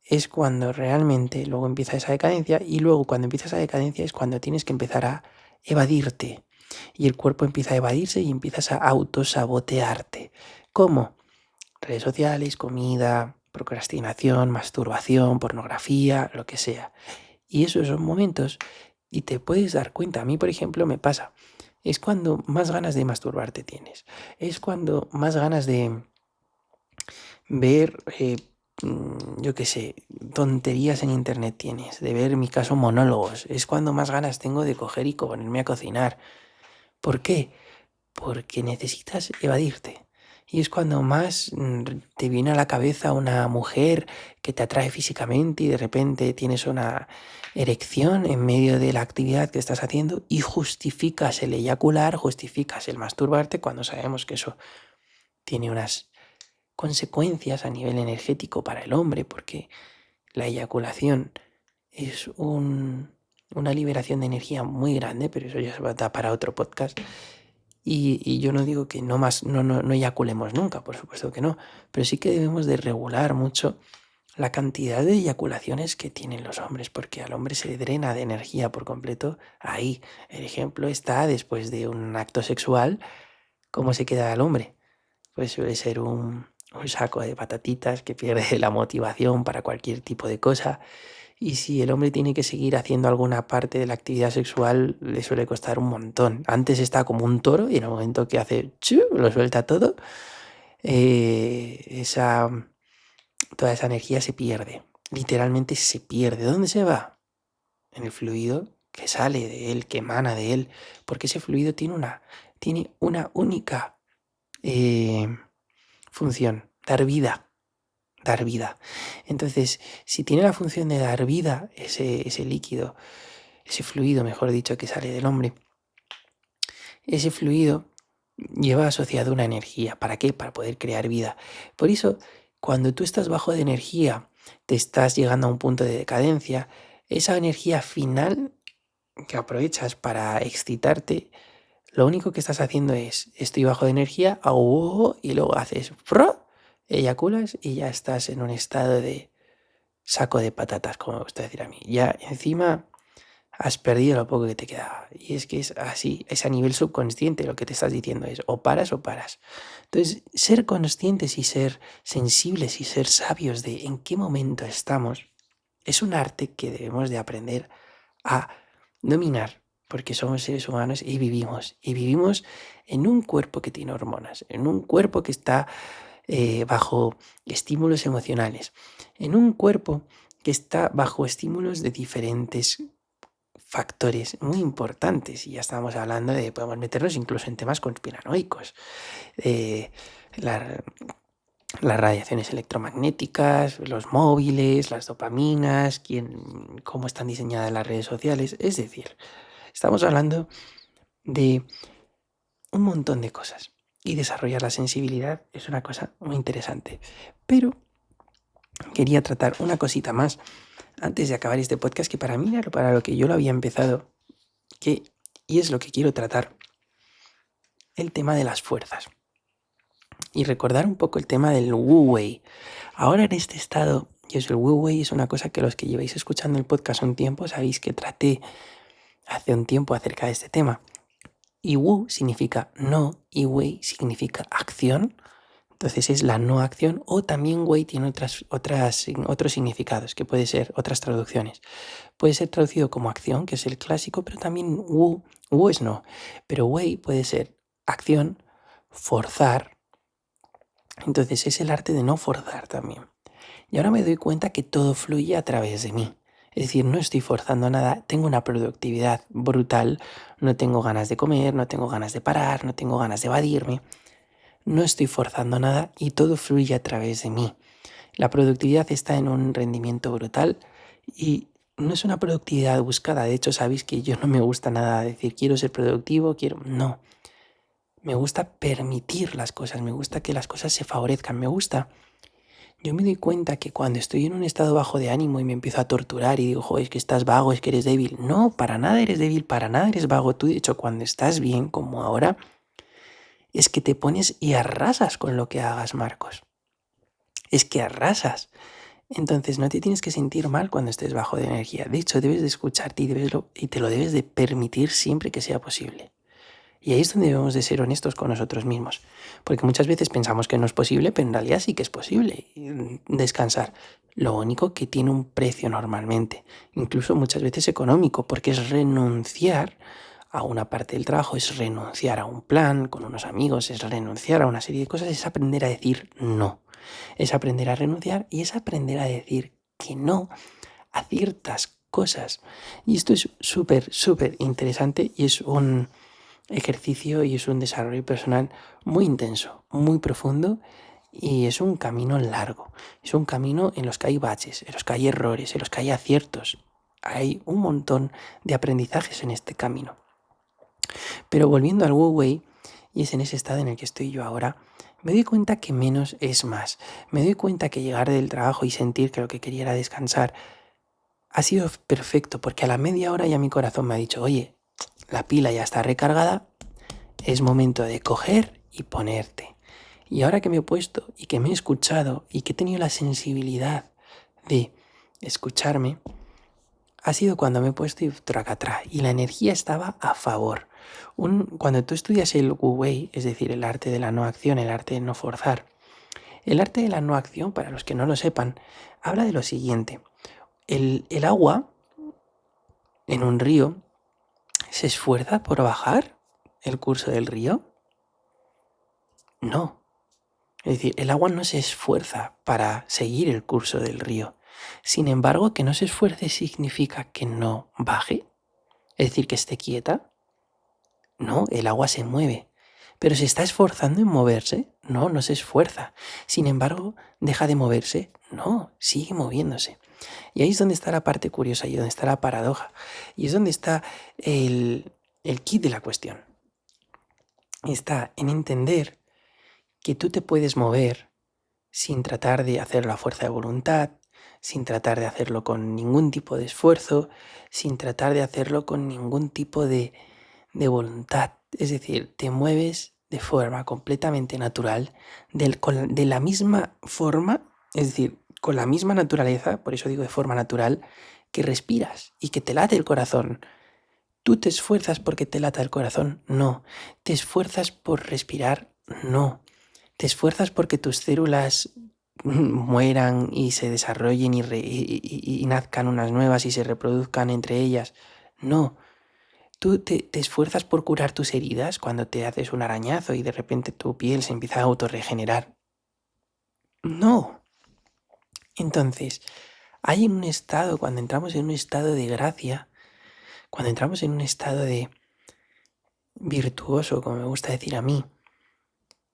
es cuando realmente luego empieza esa decadencia y luego cuando empieza esa decadencia es cuando tienes que empezar a evadirte y el cuerpo empieza a evadirse y empiezas a autosabotearte. ¿Cómo? Redes sociales, comida, procrastinación, masturbación, pornografía, lo que sea. Y esos son momentos y te puedes dar cuenta. A mí, por ejemplo, me pasa. Es cuando más ganas de masturbarte tienes. Es cuando más ganas de ver, yo qué sé, tonterías en internet tienes, de ver, en mi caso, monólogos. Es cuando más ganas tengo de coger y ponerme a cocinar. ¿Por qué? Porque necesitas evadirte. Y es cuando más te viene a la cabeza una mujer que te atrae físicamente y de repente tienes una erección en medio de la actividad que estás haciendo y justificas el eyacular, justificas el masturbarte cuando sabemos que eso tiene unas consecuencias a nivel energético para el hombre, porque la eyaculación es una liberación de energía muy grande, pero eso ya se va a dar para otro podcast. Y yo no digo que no eyaculemos nunca, por supuesto que no, pero sí que debemos de regular mucho la cantidad de eyaculaciones que tienen los hombres, porque al hombre se le drena de energía por completo ahí. El ejemplo está después de un acto sexual, ¿cómo se queda el hombre? Pues suele ser un saco de patatitas que pierde la motivación para cualquier tipo de cosa. Y si el hombre tiene que seguir haciendo alguna parte de la actividad sexual, le suele costar un montón. Antes está como un toro y en el momento que hace chu, lo suelta todo, eh, esa, toda esa energía se pierde. Literalmente se pierde. ¿Dónde se va? En el fluido que sale de él, que emana de él. Porque ese fluido tiene una única eh, función, dar vida. Dar vida. Entonces, si tiene la función de dar vida, ese líquido, ese fluido, mejor dicho, que sale del hombre, ese fluido lleva asociado una energía. ¿Para qué? Para poder crear vida. Por eso, cuando tú estás bajo de energía, te estás llegando a un punto de decadencia, esa energía final que aprovechas para excitarte, lo único que estás haciendo es, estoy bajo de energía, hago y luego haces, eyaculas y ya estás en un estado de saco de patatas, como me gusta decir a mí. Ya encima has perdido lo poco que te quedaba. Y es que es así, es a nivel subconsciente lo que te estás diciendo, es o paras o paras. Entonces, ser conscientes y ser sensibles y ser sabios de en qué momento estamos es un arte que debemos de aprender a dominar, porque somos seres humanos y vivimos en un cuerpo que tiene hormonas, en un cuerpo que está bajo estímulos emocionales, en un cuerpo que está bajo estímulos de diferentes factores muy importantes. Y ya estábamos hablando de, podemos meternos incluso en temas conspiranoicos, eh, la- las radiaciones electromagnéticas, los móviles, las dopaminas, cómo están diseñadas las redes sociales. Es decir, estamos hablando de un montón de cosas. Y desarrollar la sensibilidad es una cosa muy interesante. Pero quería tratar una cosita más antes de acabar este podcast que para mí era para lo que yo lo había empezado, y es lo que quiero tratar, el tema de las fuerzas. Y recordar un poco el tema del Wu Wei. Ahora en este estado, y eso, el Wu Wei es una cosa que los que lleváis escuchando el podcast un tiempo sabéis que traté hace un tiempo acerca de este tema. Y Wu significa no y Wei significa acción. Entonces es la no acción, o también Wei tiene otros significados, que puede ser otras traducciones. Puede ser traducido como acción, que es el clásico, pero también Wu es no. Pero Wei puede ser acción, forzar. Entonces es el arte de no forzar también. Y ahora me doy cuenta que todo fluye a través de mí. Es decir, no estoy forzando nada, tengo una productividad brutal, no tengo ganas de comer, no tengo ganas de parar, no tengo ganas de evadirme. No estoy forzando nada y todo fluye a través de mí. La productividad está en un rendimiento brutal y no es una productividad buscada. De hecho, sabéis que yo no me gusta nada decir quiero ser productivo, quiero... No, me gusta permitir las cosas, me gusta que las cosas se favorezcan, me gusta... Yo me doy cuenta que cuando estoy en un estado bajo de ánimo y me empiezo a torturar y digo, joder, es que estás vago, es que eres débil. No, para nada eres débil, para nada eres vago. Tú, de hecho, cuando estás bien, como ahora, es que te pones y arrasas con lo que hagas, Marcos. Es que arrasas. Entonces no te tienes que sentir mal cuando estés bajo de energía. De hecho, debes de escucharte y te lo debes de permitir siempre que sea posible. Y ahí es donde debemos de ser honestos con nosotros mismos. Porque muchas veces pensamos que no es posible, pero en realidad sí que es posible descansar. Lo único que tiene un precio normalmente, incluso muchas veces económico, porque es renunciar a una parte del trabajo, es renunciar a un plan con unos amigos, es renunciar a una serie de cosas, es aprender a decir no. Es aprender a renunciar y es aprender a decir que no a ciertas cosas. Y esto es súper, súper interesante y es ejercicio y es un desarrollo personal muy intenso, muy profundo y es un camino largo. Es un camino en los que hay baches, en los que hay errores, en los que hay aciertos. Hay un montón de aprendizajes en este camino. Pero volviendo al Wu Wei, y es en ese estado en el que estoy yo ahora, me doy cuenta que menos es más. Me doy cuenta que llegar del trabajo y sentir que lo que quería era descansar ha sido perfecto, porque a la media hora ya mi corazón me ha dicho, oye, la pila ya está recargada, es momento de coger y ponerte. Y ahora que me he puesto y que me he escuchado y que he tenido la sensibilidad de escucharme, ha sido cuando me he puesto y tracatrá, y la energía estaba a favor. Cuando tú estudias el Wu Wei, es decir, el arte de la no acción, el arte de no forzar, el arte de la no acción, para los que no lo sepan, habla de lo siguiente. El agua en un río se esfuerza por bajar el curso del río. No. Es decir, el agua no se esfuerza para seguir el curso del río. Sin embargo, que no se esfuerce significa que no baje. Es decir, que esté quieta. No, el agua se mueve. Pero se está esforzando en moverse. No, no se esfuerza. Sin embargo, deja de moverse. No, sigue moviéndose. Y ahí es donde está la parte curiosa y donde está la paradoja. Y es donde está el kit de la cuestión. Está en entender que tú te puedes mover sin tratar de hacerlo a fuerza de voluntad, sin tratar de hacerlo con ningún tipo de esfuerzo, sin tratar de hacerlo con ningún tipo de voluntad. Es decir, te mueves de forma completamente natural, de la misma forma, es decir, con la misma naturaleza, por eso digo de forma natural, que respiras y que te late el corazón. ¿Tú te esfuerzas porque te lata el corazón? No. ¿Te esfuerzas por respirar? No. ¿Te esfuerzas porque tus células mueran y se desarrollen y nazcan unas nuevas y se reproduzcan entre ellas? No. ¿Tú te esfuerzas por curar tus heridas cuando te haces un arañazo y de repente tu piel se empieza a autorregenerar? No. Entonces, hay un estado, cuando entramos en un estado de gracia, cuando entramos en un estado de virtuoso, como me gusta decir a mí,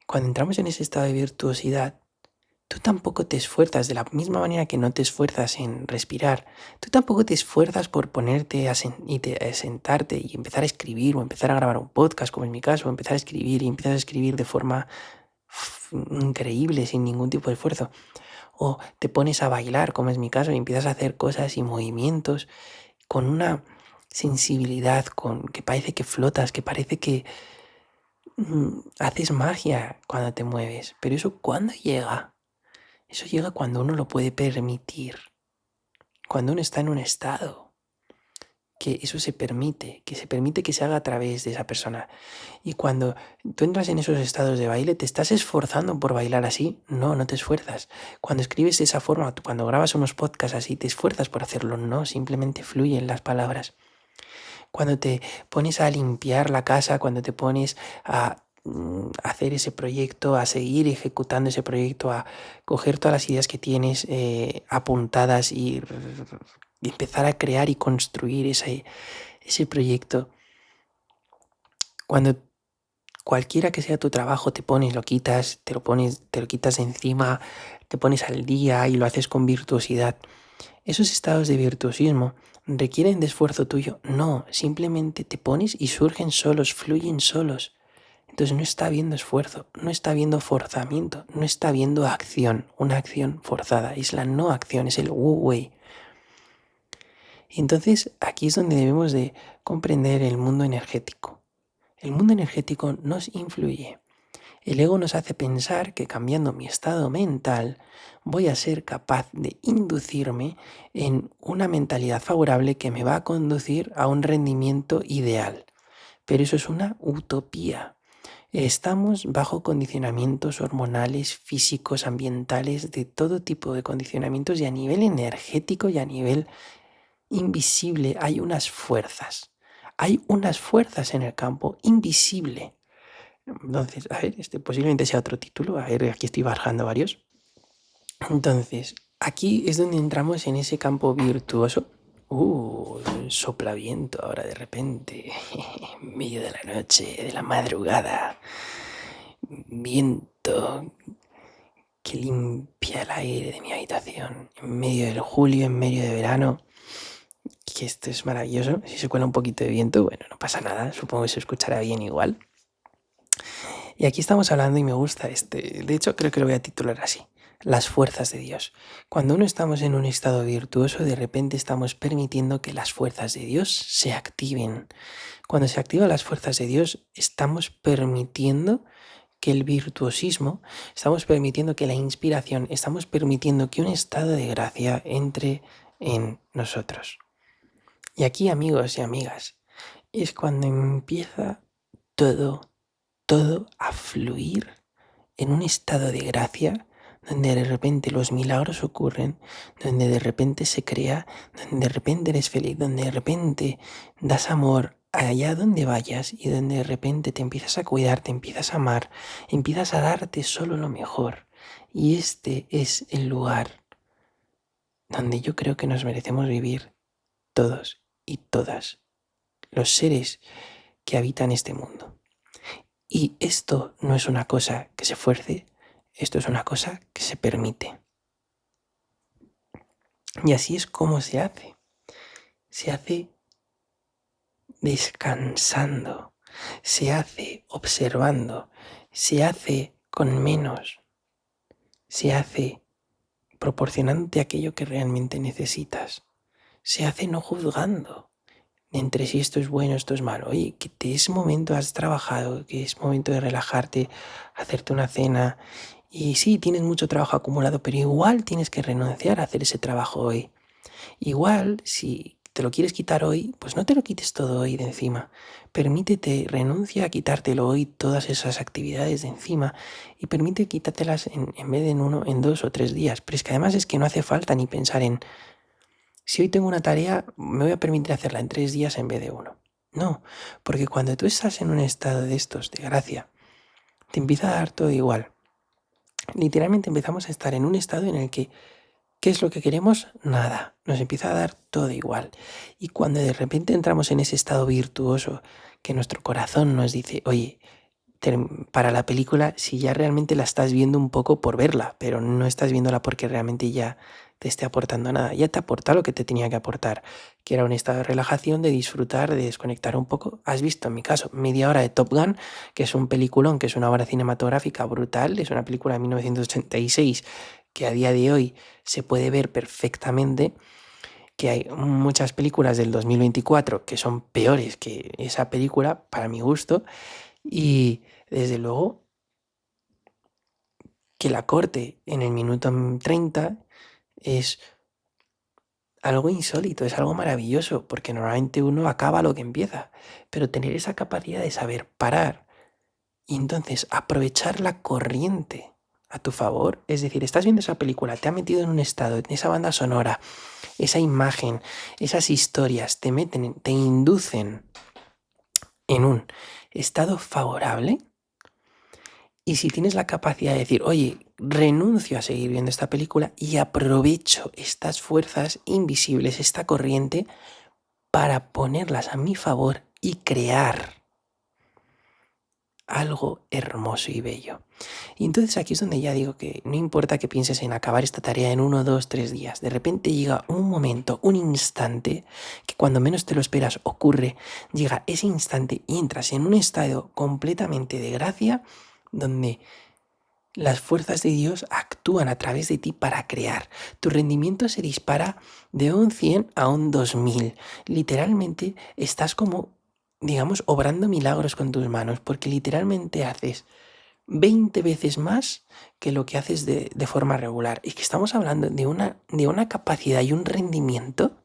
cuando entramos en ese estado de virtuosidad, tú tampoco te esfuerzas de la misma manera que no te esfuerzas en respirar. Tú tampoco te esfuerzas por ponerte a sentarte y empezar a escribir o empezar a grabar un podcast, como en mi caso, o empezar a escribir y empiezas a escribir de forma increíble, sin ningún tipo de esfuerzo. O te pones a bailar, como es mi caso, y empiezas a hacer cosas y movimientos con una sensibilidad, con que parece que flotas, que parece que haces magia cuando te mueves. Pero eso, ¿cuándo llega? Eso llega cuando uno lo puede permitir, cuando uno está en un estado, que eso se permite, que se haga a través de esa persona. Y cuando tú entras en esos estados de baile, ¿te estás esforzando por bailar así? No, no te esfuerzas. Cuando escribes de esa forma, cuando grabas unos podcasts así, ¿te esfuerzas por hacerlo? No, simplemente fluyen las palabras. Cuando te pones a limpiar la casa, cuando te pones a hacer ese proyecto, a seguir ejecutando ese proyecto, a coger todas las ideas que tienes apuntadas y empezar a crear y construir ese proyecto. Cuando cualquiera que sea tu trabajo te pones, lo quitas, te lo quitas de encima, te pones al día y lo haces con virtuosidad. Esos estados de virtuosismo requieren de esfuerzo tuyo. No, simplemente te pones y surgen solos, fluyen solos. Entonces no está habiendo esfuerzo, no está habiendo forzamiento, no está habiendo acción, una acción forzada. Es la no acción, es el Wu Wei. Y entonces aquí es donde debemos de comprender el mundo energético. El mundo energético nos influye. El ego nos hace pensar que cambiando mi estado mental voy a ser capaz de inducirme en una mentalidad favorable que me va a conducir a un rendimiento ideal. Pero eso es una utopía. Estamos bajo condicionamientos hormonales, físicos, ambientales, de todo tipo de condicionamientos y a nivel energético y a nivel invisible hay unas fuerzas. Hay unas fuerzas en el campo invisible. Entonces, a ver, este posiblemente sea otro título. A ver, aquí estoy bajando varios. Entonces, aquí es donde entramos en ese campo virtuoso Soplaviento ahora de repente, en medio de la noche, de la madrugada. Viento que limpia el aire de mi habitación. En medio del julio, en medio de verano. Que esto es maravilloso. Si se cuela un poquito de viento, bueno, no pasa nada. Supongo que se escuchará bien igual. Y aquí estamos hablando y me gusta este. De hecho, creo que lo voy a titular así. Las fuerzas de Dios. Cuando no estamos en un estado virtuoso, de repente estamos permitiendo que las fuerzas de Dios se activen. Cuando se activan las fuerzas de Dios, estamos permitiendo que el virtuosismo, estamos permitiendo que la inspiración, estamos permitiendo que un estado de gracia entre en nosotros. Y aquí, amigos y amigas, es cuando empieza todo a fluir en un estado de gracia donde de repente los milagros ocurren, donde de repente se crea, donde de repente eres feliz, donde de repente das amor allá donde vayas y donde de repente te empiezas a cuidar, te empiezas a amar, empiezas a darte solo lo mejor. Y este es el lugar donde yo creo que nos merecemos vivir todos y todas los seres que habitan este mundo. Y esto no es una cosa que se fuerce, esto es una cosa que se permite. Y así es como se hace. Se hace descansando, se hace observando, se hace con menos, se hace proporcionándote aquello que realmente necesitas, se hace no juzgando entre si esto es bueno, esto es malo. Oye, que te es momento, has trabajado, que es momento de relajarte, hacerte una cena. Y sí, tienes mucho trabajo acumulado, pero igual tienes que renunciar a hacer ese trabajo hoy. Igual, si te lo quieres quitar hoy, pues no te lo quites todo hoy de encima. Permítete, renuncia a quitártelo hoy todas esas actividades de encima y permite quítatelas en vez de en 1, en 2 o 3 días. Pero es que además es que no hace falta ni pensar en si hoy tengo una tarea, me voy a permitir hacerla en 3 días en vez de 1. No, porque cuando tú estás en un estado de estos, de gracia, te empieza a dar todo igual. Literalmente empezamos a estar en un estado en el que, ¿qué es lo que queremos? Nada. Nos empieza a dar todo igual. Y cuando de repente entramos en ese estado virtuoso, que nuestro corazón nos dice, oye, para la película, si ya realmente la estás viendo un poco por verla, pero no estás viéndola porque realmente ya te esté aportando nada. Ya te aporta lo que te tenía que aportar, que era un estado de relajación, de disfrutar, de desconectar un poco. Has visto, en mi caso, media hora de Top Gun, que es un peliculón, que es una obra cinematográfica brutal, es una película de 1986 que a día de hoy se puede ver perfectamente, que hay muchas películas del 2024 que son peores que esa película, para mi gusto, y desde luego que la corte en el minuto 30 es algo insólito, es algo maravilloso, porque normalmente uno acaba lo que empieza, pero tener esa capacidad de saber parar y entonces aprovechar la corriente a tu favor, es decir, estás viendo esa película, te ha metido en un estado, en esa banda sonora, esa imagen, esas historias, te meten, te inducen en un estado favorable. Y si tienes la capacidad de decir, oye, renuncio a seguir viendo esta película y aprovecho estas fuerzas invisibles, esta corriente, para ponerlas a mi favor y crear algo hermoso y bello. Y entonces aquí es donde ya digo que no importa que pienses en acabar esta tarea en 1, 2, 3 días. De repente llega un momento, un instante, que cuando menos te lo esperas ocurre, llega ese instante y entras en un estado completamente de gracia donde las fuerzas de Dios actúan a través de ti para crear. Tu rendimiento se dispara de un 100 a un 2000. Literalmente estás como, digamos, obrando milagros con tus manos, porque literalmente haces 20 veces más que lo que haces de forma regular. Y que estamos hablando de una capacidad y un rendimiento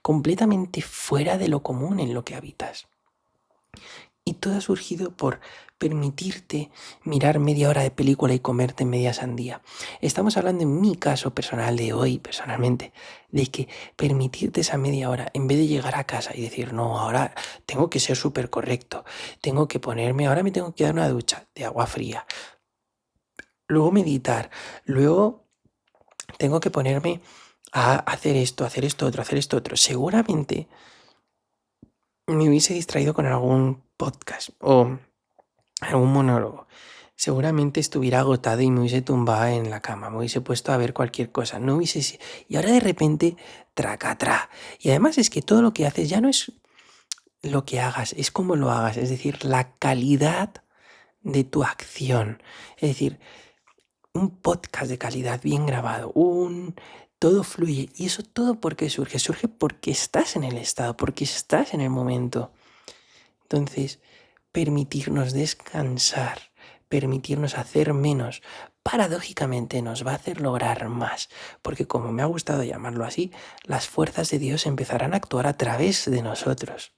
completamente fuera de lo común en lo que habitas. Y todo ha surgido por permitirte mirar media hora de película y comerte media sandía. Estamos hablando en mi caso personal de hoy, personalmente, de que permitirte esa media hora, en vez de llegar a casa y decir, no, ahora tengo que ser súper correcto, tengo que ponerme, ahora me tengo que dar una ducha de agua fría, luego meditar, luego tengo que ponerme a hacer esto otro, seguramente me hubiese distraído con algún podcast o algún monólogo. Seguramente estuviera agotado y me hubiese tumbado en la cama, me hubiese puesto a ver cualquier cosa, no hubiese y ahora de repente, tracatrá. Y además es que todo lo que haces ya no es lo que hagas, es cómo lo hagas, es decir, la calidad de tu acción. Es decir, un podcast de calidad bien grabado, todo fluye. ¿Y eso todo por qué surge? Surge porque estás en el estado, porque estás en el momento. Entonces, permitirnos descansar, permitirnos hacer menos, paradójicamente nos va a hacer lograr más, porque como me ha gustado llamarlo así, las fuerzas de Dios empezarán a actuar a través de nosotros.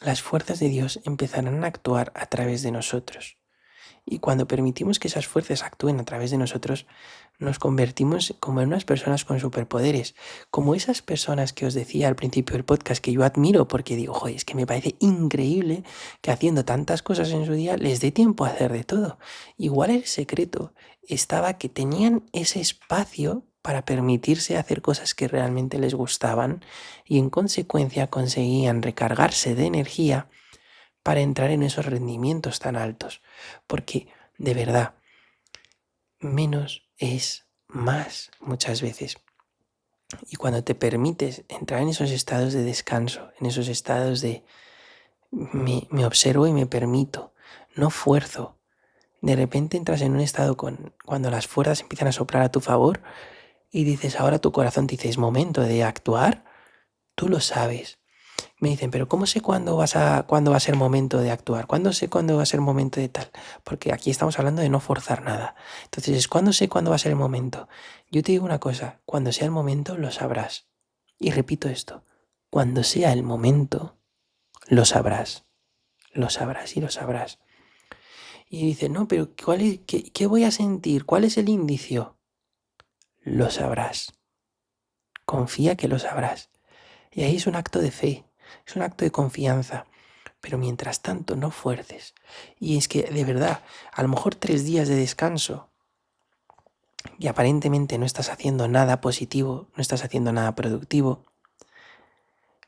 Las fuerzas de Dios empezarán a actuar a través de nosotros. Y cuando permitimos que esas fuerzas actúen a través de nosotros, nos convertimos como en unas personas con superpoderes, como esas personas que os decía al principio del podcast que yo admiro porque digo, joder, es que me parece increíble que haciendo tantas cosas en su día les dé tiempo a hacer de todo. Igual el secreto estaba que tenían ese espacio para permitirse hacer cosas que realmente les gustaban y en consecuencia conseguían recargarse de energía para entrar en esos rendimientos tan altos. Porque, de verdad, menos es más muchas veces. Y cuando te permites entrar en esos estados de descanso, en esos estados de me observo y me permito, no fuerzo. De repente entras en un estado cuando las fuerzas empiezan a soplar a tu favor y dices, ahora tu corazón te dice, es momento de actuar, tú lo sabes. Me dicen, pero ¿cómo sé cuándo va a ser momento de actuar? ¿Cuándo sé cuándo va a ser momento de tal? Porque aquí estamos hablando de no forzar nada. Entonces, ¿cuándo sé cuándo va a ser el momento? Yo te digo una cosa, cuando sea el momento lo sabrás. Y repito esto, cuando sea el momento lo sabrás. Lo sabrás y lo sabrás. Y dice, no, pero ¿qué voy a sentir? ¿Cuál es el indicio? Lo sabrás. Confía que lo sabrás. Y ahí es un acto de fe, es un acto de confianza. Pero mientras tanto no fuerces. Y es que, de verdad, a lo mejor 3 días de descanso y aparentemente no estás haciendo nada positivo, no estás haciendo nada productivo.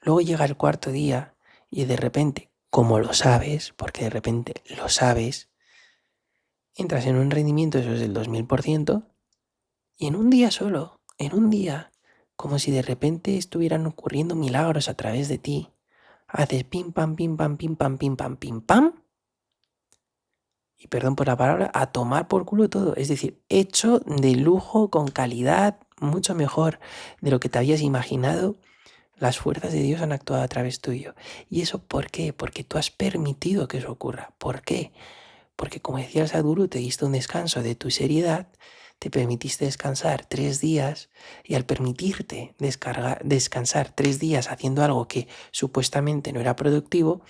Luego llega el cuarto día y de repente, como lo sabes, porque de repente lo sabes, entras en un rendimiento de esos del 2000% y en un día solo, en un día, como si de repente estuvieran ocurriendo milagros a través de ti, haces pim pam, pim pam, pim pam, pim pam, pim pam, y perdón por la palabra, a tomar por culo todo. Es decir, hecho de lujo, con calidad, mucho mejor de lo que te habías imaginado. Las fuerzas de Dios han actuado a través tuyo. ¿Y eso por qué? Porque tú has permitido que eso ocurra. ¿Por qué? Porque como decía el Sadhguru, te diste un descanso de tu seriedad, te permitiste descansar 3 días y al permitirte descansar 3 días haciendo algo que supuestamente no era productivo,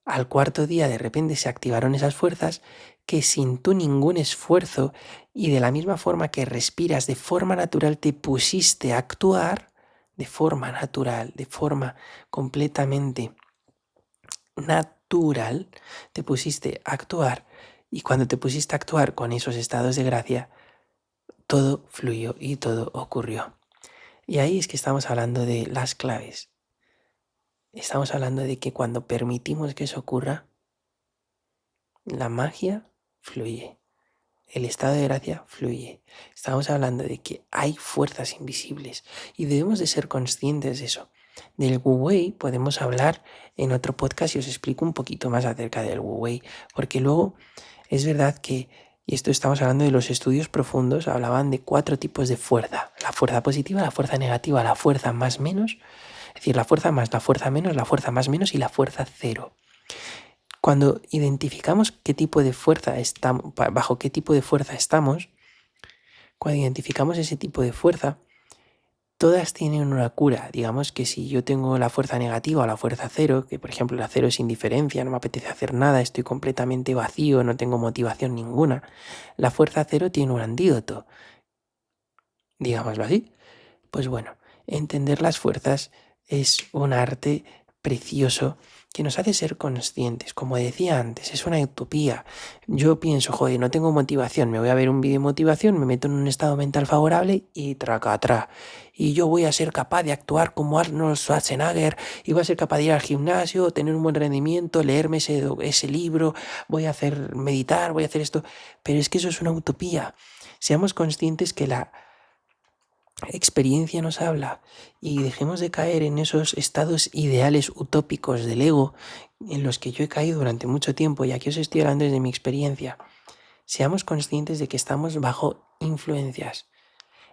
al cuarto día de repente se activaron esas fuerzas que sin tú ningún esfuerzo y de la misma forma que respiras de forma natural te pusiste a actuar de forma natural, de forma completamente natural, te pusiste a actuar y cuando te pusiste a actuar con esos estados de gracia, todo fluyó y todo ocurrió. Y ahí es que estamos hablando de las claves. Estamos hablando de que cuando permitimos que eso ocurra, la magia fluye, el estado de gracia fluye. Estamos hablando de que hay fuerzas invisibles y debemos de ser conscientes de eso. Del Wu Wei podemos hablar en otro podcast y os explico un poquito más acerca del Wu Wei, porque luego es verdad que, y esto estamos hablando de los estudios profundos, hablaban de 4 tipos de fuerza: la fuerza positiva, la fuerza negativa, la fuerza más menos, es decir, la fuerza más, la fuerza menos, la fuerza más menos y la fuerza cero. Cuando identificamos qué tipo de fuerza estamos, bajo qué tipo de fuerza estamos, cuando identificamos ese tipo de fuerza, todas tienen una cura. Digamos que si yo tengo la fuerza negativa o la fuerza cero, que por ejemplo la cero es indiferencia, no me apetece hacer nada, estoy completamente vacío, no tengo motivación ninguna, la fuerza cero tiene un antídoto, digámoslo así. Pues bueno, entender las fuerzas es un arte precioso que nos hace ser conscientes. Como decía antes, es una utopía. Yo pienso, joder, no tengo motivación, me voy a ver un vídeo de motivación, me meto en un estado mental favorable y tracatrá. Y yo voy a ser capaz de actuar como Arnold Schwarzenegger y voy a ser capaz de ir al gimnasio, tener un buen rendimiento, leerme ese libro, voy a hacer meditar, voy a hacer esto. Pero es que eso es una utopía. Seamos conscientes que la experiencia nos habla y dejemos de caer en esos estados ideales utópicos del ego en los que yo he caído durante mucho tiempo, y aquí os estoy hablando desde mi experiencia. Seamos conscientes de que estamos bajo influencias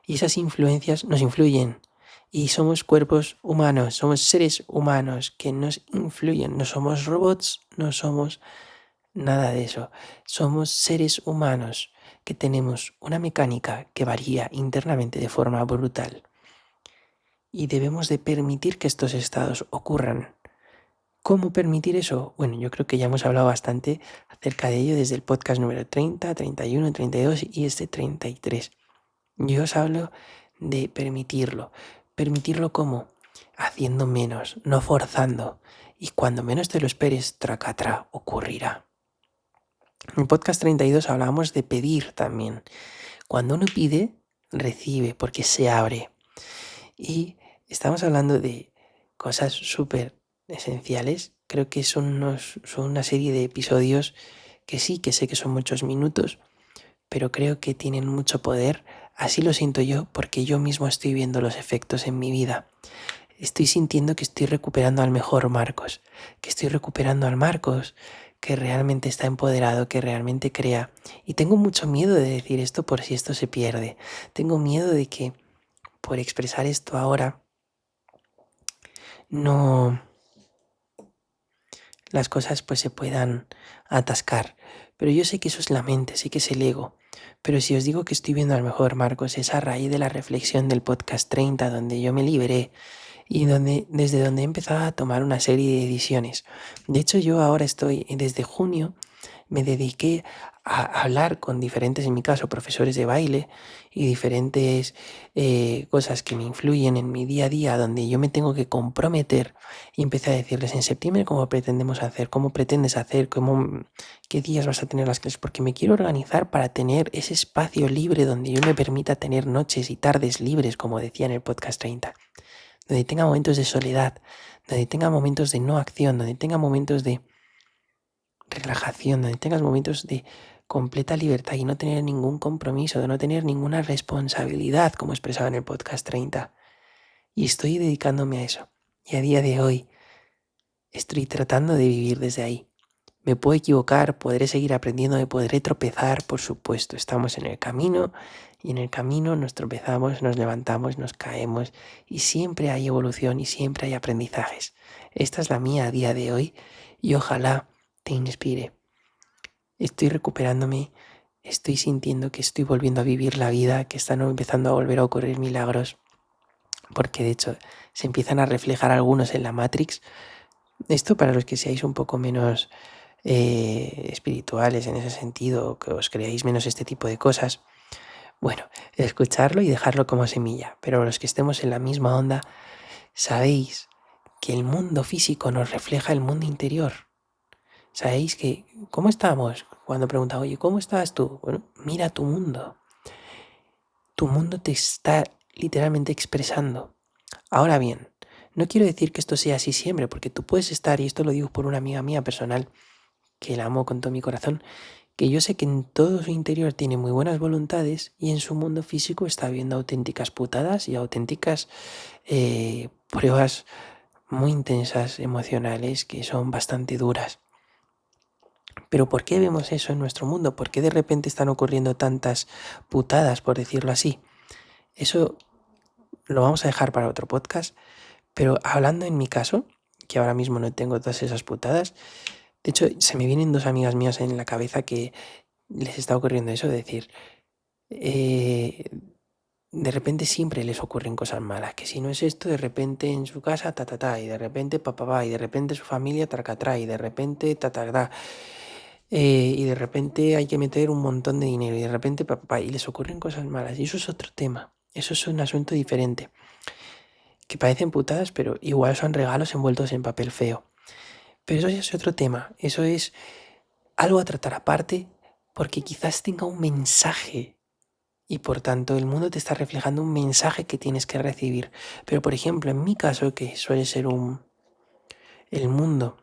y esas influencias nos influyen y somos cuerpos humanos, somos seres humanos que nos influyen, no somos robots, no somos nada de eso. Somos seres humanos que tenemos una mecánica que varía internamente de forma brutal y debemos de permitir que estos estados ocurran. ¿Cómo permitir eso? Bueno, yo creo que ya hemos hablado bastante acerca de ello desde el podcast número 30, 31, 32 y este 33. Yo os hablo de permitirlo. ¿Permitirlo cómo? Haciendo menos, no forzando. Y cuando menos te lo esperes, tracatra, ocurrirá. En el podcast 32 hablábamos de pedir también. Cuando uno pide, recibe porque se abre. Y estamos hablando de cosas súper esenciales. Creo que son una serie de episodios que sí, que sé que son muchos minutos, pero creo que tienen mucho poder. Así lo siento yo porque yo mismo estoy viendo los efectos en mi vida. Estoy sintiendo que estoy recuperando al mejor Marcos, que estoy recuperando al Marcos que realmente está empoderado, que realmente crea. Y tengo mucho miedo de decir esto por si esto se pierde. Tengo miedo de que por expresar esto ahora no las cosas pues se puedan atascar. Pero yo sé que eso es la mente, sé que es el ego. Pero si os digo que estoy viendo al mejor Marcos, es a raíz de la reflexión del podcast 30, donde yo me liberé y desde donde he empezado a tomar una serie de decisiones. De hecho, yo ahora estoy, desde junio, me dediqué a hablar con diferentes, en mi caso, profesores de baile y diferentes cosas que me influyen en mi día a día, donde yo me tengo que comprometer, y empecé a decirles en septiembre cómo pretendemos hacer, cómo pretendes hacer, qué días vas a tener las clases, porque me quiero organizar para tener ese espacio libre donde yo me permita tener noches y tardes libres, como decía en el podcast 30, donde tenga momentos de soledad, donde tenga momentos de no acción, donde tenga momentos de relajación, donde tengas momentos de completa libertad y no tener ningún compromiso, de no tener ninguna responsabilidad, como expresaba en el podcast 30. Y estoy dedicándome a eso. Y a día de hoy estoy tratando de vivir desde ahí. Me puedo equivocar, podré seguir aprendiendo, me podré tropezar, por supuesto. Estamos en el camino y en el camino nos tropezamos, nos levantamos, nos caemos y siempre hay evolución y siempre hay aprendizajes. Esta es la mía a día de hoy y ojalá te inspire. Estoy recuperándome, estoy sintiendo que estoy volviendo a vivir la vida, que están empezando a volver a ocurrir milagros, porque de hecho se empiezan a reflejar algunos en la Matrix. Esto para los que seáis un poco menos espirituales en ese sentido, que os creáis menos este tipo de cosas, bueno, escucharlo y dejarlo como semilla. Pero los que estemos en la misma onda, sabéis que el mundo físico nos refleja el mundo interior. Sabéis que, ¿cómo estamos? Cuando preguntan, oye, ¿cómo estás tú? Bueno, mira tu mundo. Tu mundo te está literalmente expresando. Ahora bien, no quiero decir que esto sea así siempre, porque tú puedes estar, y esto lo digo por una amiga mía personal, que la amo con todo mi corazón, que yo sé que en todo su interior tiene muy buenas voluntades y en su mundo físico está viendo auténticas putadas y auténticas pruebas muy intensas emocionales que son bastante duras. Pero ¿por qué vemos eso en nuestro mundo? ¿Por qué de repente están ocurriendo tantas putadas, por decirlo así? Eso lo vamos a dejar para otro podcast, pero hablando en mi caso, que ahora mismo no tengo todas esas putadas, de hecho se me vienen dos amigas mías en la cabeza que les está ocurriendo eso, de decir, de repente siempre les ocurren cosas malas, que si no es esto, de repente en su casa, ta, ta, ta, y de repente papá, y de repente su familia, tracatrá, y de repente ta, ta, ta, y de repente hay que meter un montón de dinero, y de repente papá, y les ocurren cosas malas, y eso es otro tema, eso es un asunto diferente. que parecen putadas, pero igual son regalos envueltos en papel feo. Pero eso ya es otro tema, eso es algo a tratar aparte, porque quizás tenga un mensaje y por tanto el mundo te está reflejando un mensaje que tienes que recibir. Pero por ejemplo, en mi caso, que suele ser el mundo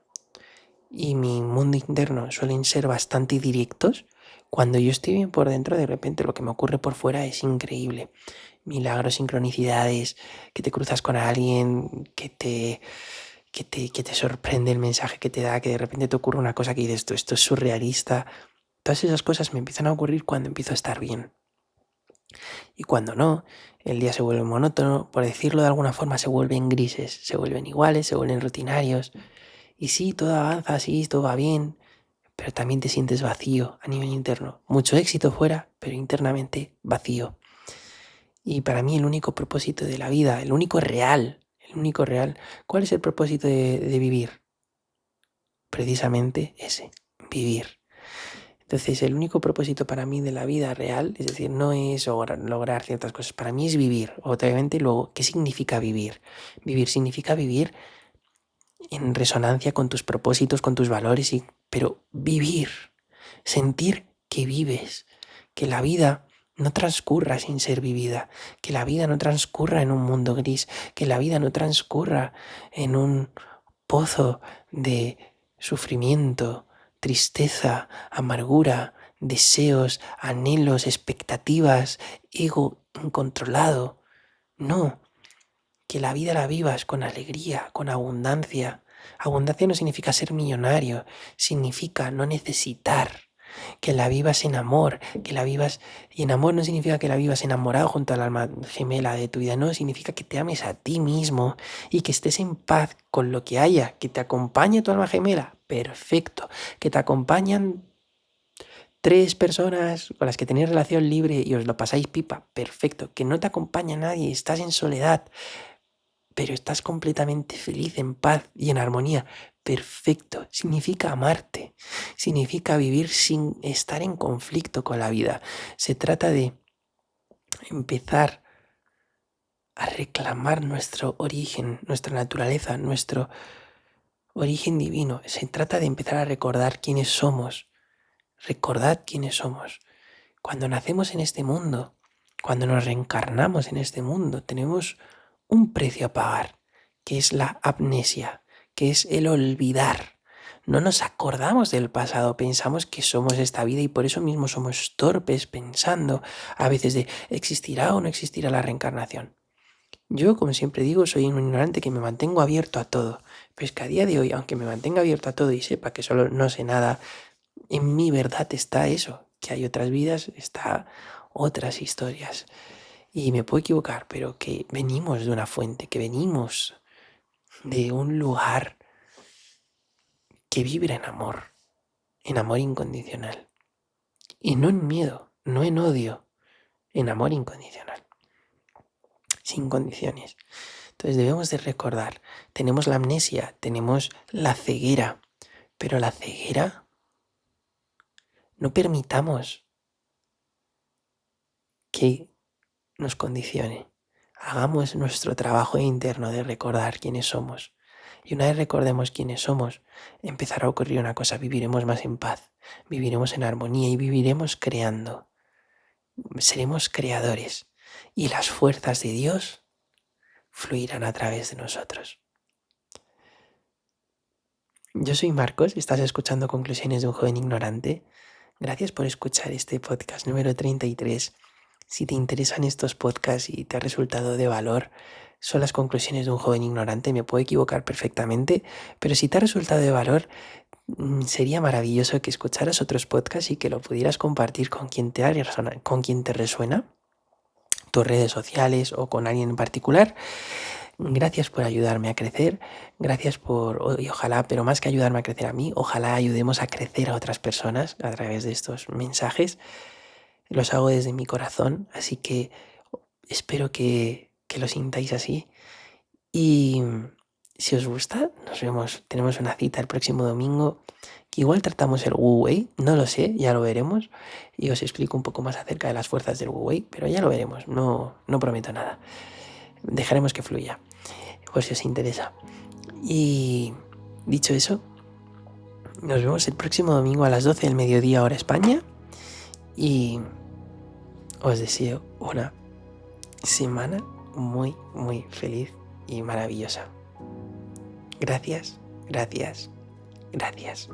y mi mundo interno suelen ser bastante directos, cuando yo estoy bien por dentro, de repente lo que me ocurre por fuera es increíble. Milagros, sincronicidades, que te cruzas con alguien, que te sorprende el mensaje que te da, que de repente te ocurre una cosa que dices, esto es surrealista. Todas esas cosas me empiezan a ocurrir cuando empiezo a estar bien. Y cuando no, el día se vuelve monótono, por decirlo de alguna forma, se vuelven grises, se vuelven iguales, se vuelven rutinarios. Y sí, todo avanza, sí, todo va bien, pero también te sientes vacío a nivel interno. Mucho éxito fuera, pero internamente vacío. Y para mí el único propósito de la vida, el único real, ¿cuál es el propósito de vivir? Precisamente ese, vivir. Entonces, el único propósito para mí de la vida real, es decir, no es lograr ciertas cosas, para mí es vivir. Obviamente, luego, ¿qué significa vivir? Vivir significa vivir en resonancia con tus propósitos, con tus valores, pero vivir, sentir que vives, que la vida no transcurra sin ser vivida, que la vida no transcurra en un mundo gris, que la vida no transcurra en un pozo de sufrimiento, tristeza, amargura, deseos, anhelos, expectativas, ego incontrolado. No, que la vida la vivas con alegría, con abundancia. Abundancia no significa ser millonario, significa no necesitar. Que la vivas en amor, que la vivas... Y en amor no significa que la vivas enamorado junto al alma gemela de tu vida, no, significa que te ames a ti mismo y que estés en paz con lo que haya, que te acompañe tu alma gemela, perfecto, que te acompañan 3 personas con las que tenéis relación libre y os lo pasáis pipa, perfecto, que no te acompaña nadie, estás en soledad, pero estás completamente feliz, en paz y en armonía. Perfecto. Significa amarte. Significa vivir sin estar en conflicto con la vida. Se trata de empezar a reclamar nuestro origen, nuestra naturaleza, nuestro origen divino. Se trata de empezar a recordar quiénes somos. Recordad quiénes somos. Cuando nacemos en este mundo, cuando nos reencarnamos en este mundo, tenemos un precio a pagar, que es la amnesia, que es el olvidar. No nos acordamos del pasado, pensamos que somos esta vida y por eso mismo somos torpes pensando a veces de ¿existirá o no existirá la reencarnación? Yo, como siempre digo, soy un ignorante que me mantengo abierto a todo, pero es que a día de hoy, aunque me mantenga abierto a todo y sepa que solo no sé nada, en mi verdad está eso, que hay otras vidas, está otras historias. Y me puedo equivocar, pero que venimos de una fuente, que venimos de un lugar que vibra en amor incondicional. Y no en miedo, no en odio, en amor incondicional, sin condiciones. Entonces debemos de recordar, tenemos la amnesia, tenemos la ceguera, pero la ceguera no permitamos que nos condicione. Hagamos nuestro trabajo interno de recordar quiénes somos. Y una vez recordemos quiénes somos, empezará a ocurrir una cosa, viviremos más en paz, viviremos en armonía y viviremos creando. Seremos creadores y las fuerzas de Dios fluirán a través de nosotros. Yo soy Marcos, estás escuchando Conclusiones de un joven ignorante. Gracias por escuchar este podcast número 33. Si te interesan estos podcasts y te ha resultado de valor, son las conclusiones de un joven ignorante, me puedo equivocar perfectamente, pero si te ha resultado de valor, sería maravilloso que escucharas otros podcasts y que lo pudieras compartir con quien con quien te resuena, tus redes sociales o con alguien en particular. Gracias por ayudarme a crecer, gracias y ojalá, pero más que ayudarme a crecer a mí, ojalá ayudemos a crecer a otras personas a través de estos mensajes. Los hago desde mi corazón, así que espero que lo sintáis así. Y si os gusta, nos vemos. Tenemos una cita el próximo domingo, que igual tratamos el Wu Wei, no lo sé, ya lo veremos. Y os explico un poco más acerca de las fuerzas del Wu Wei, pero ya lo veremos, no prometo nada. Dejaremos que fluya. por si os interesa. Y dicho eso, nos vemos el próximo domingo a las 12 del mediodía hora España y os deseo una semana muy, muy feliz y maravillosa. Gracias, gracias, gracias.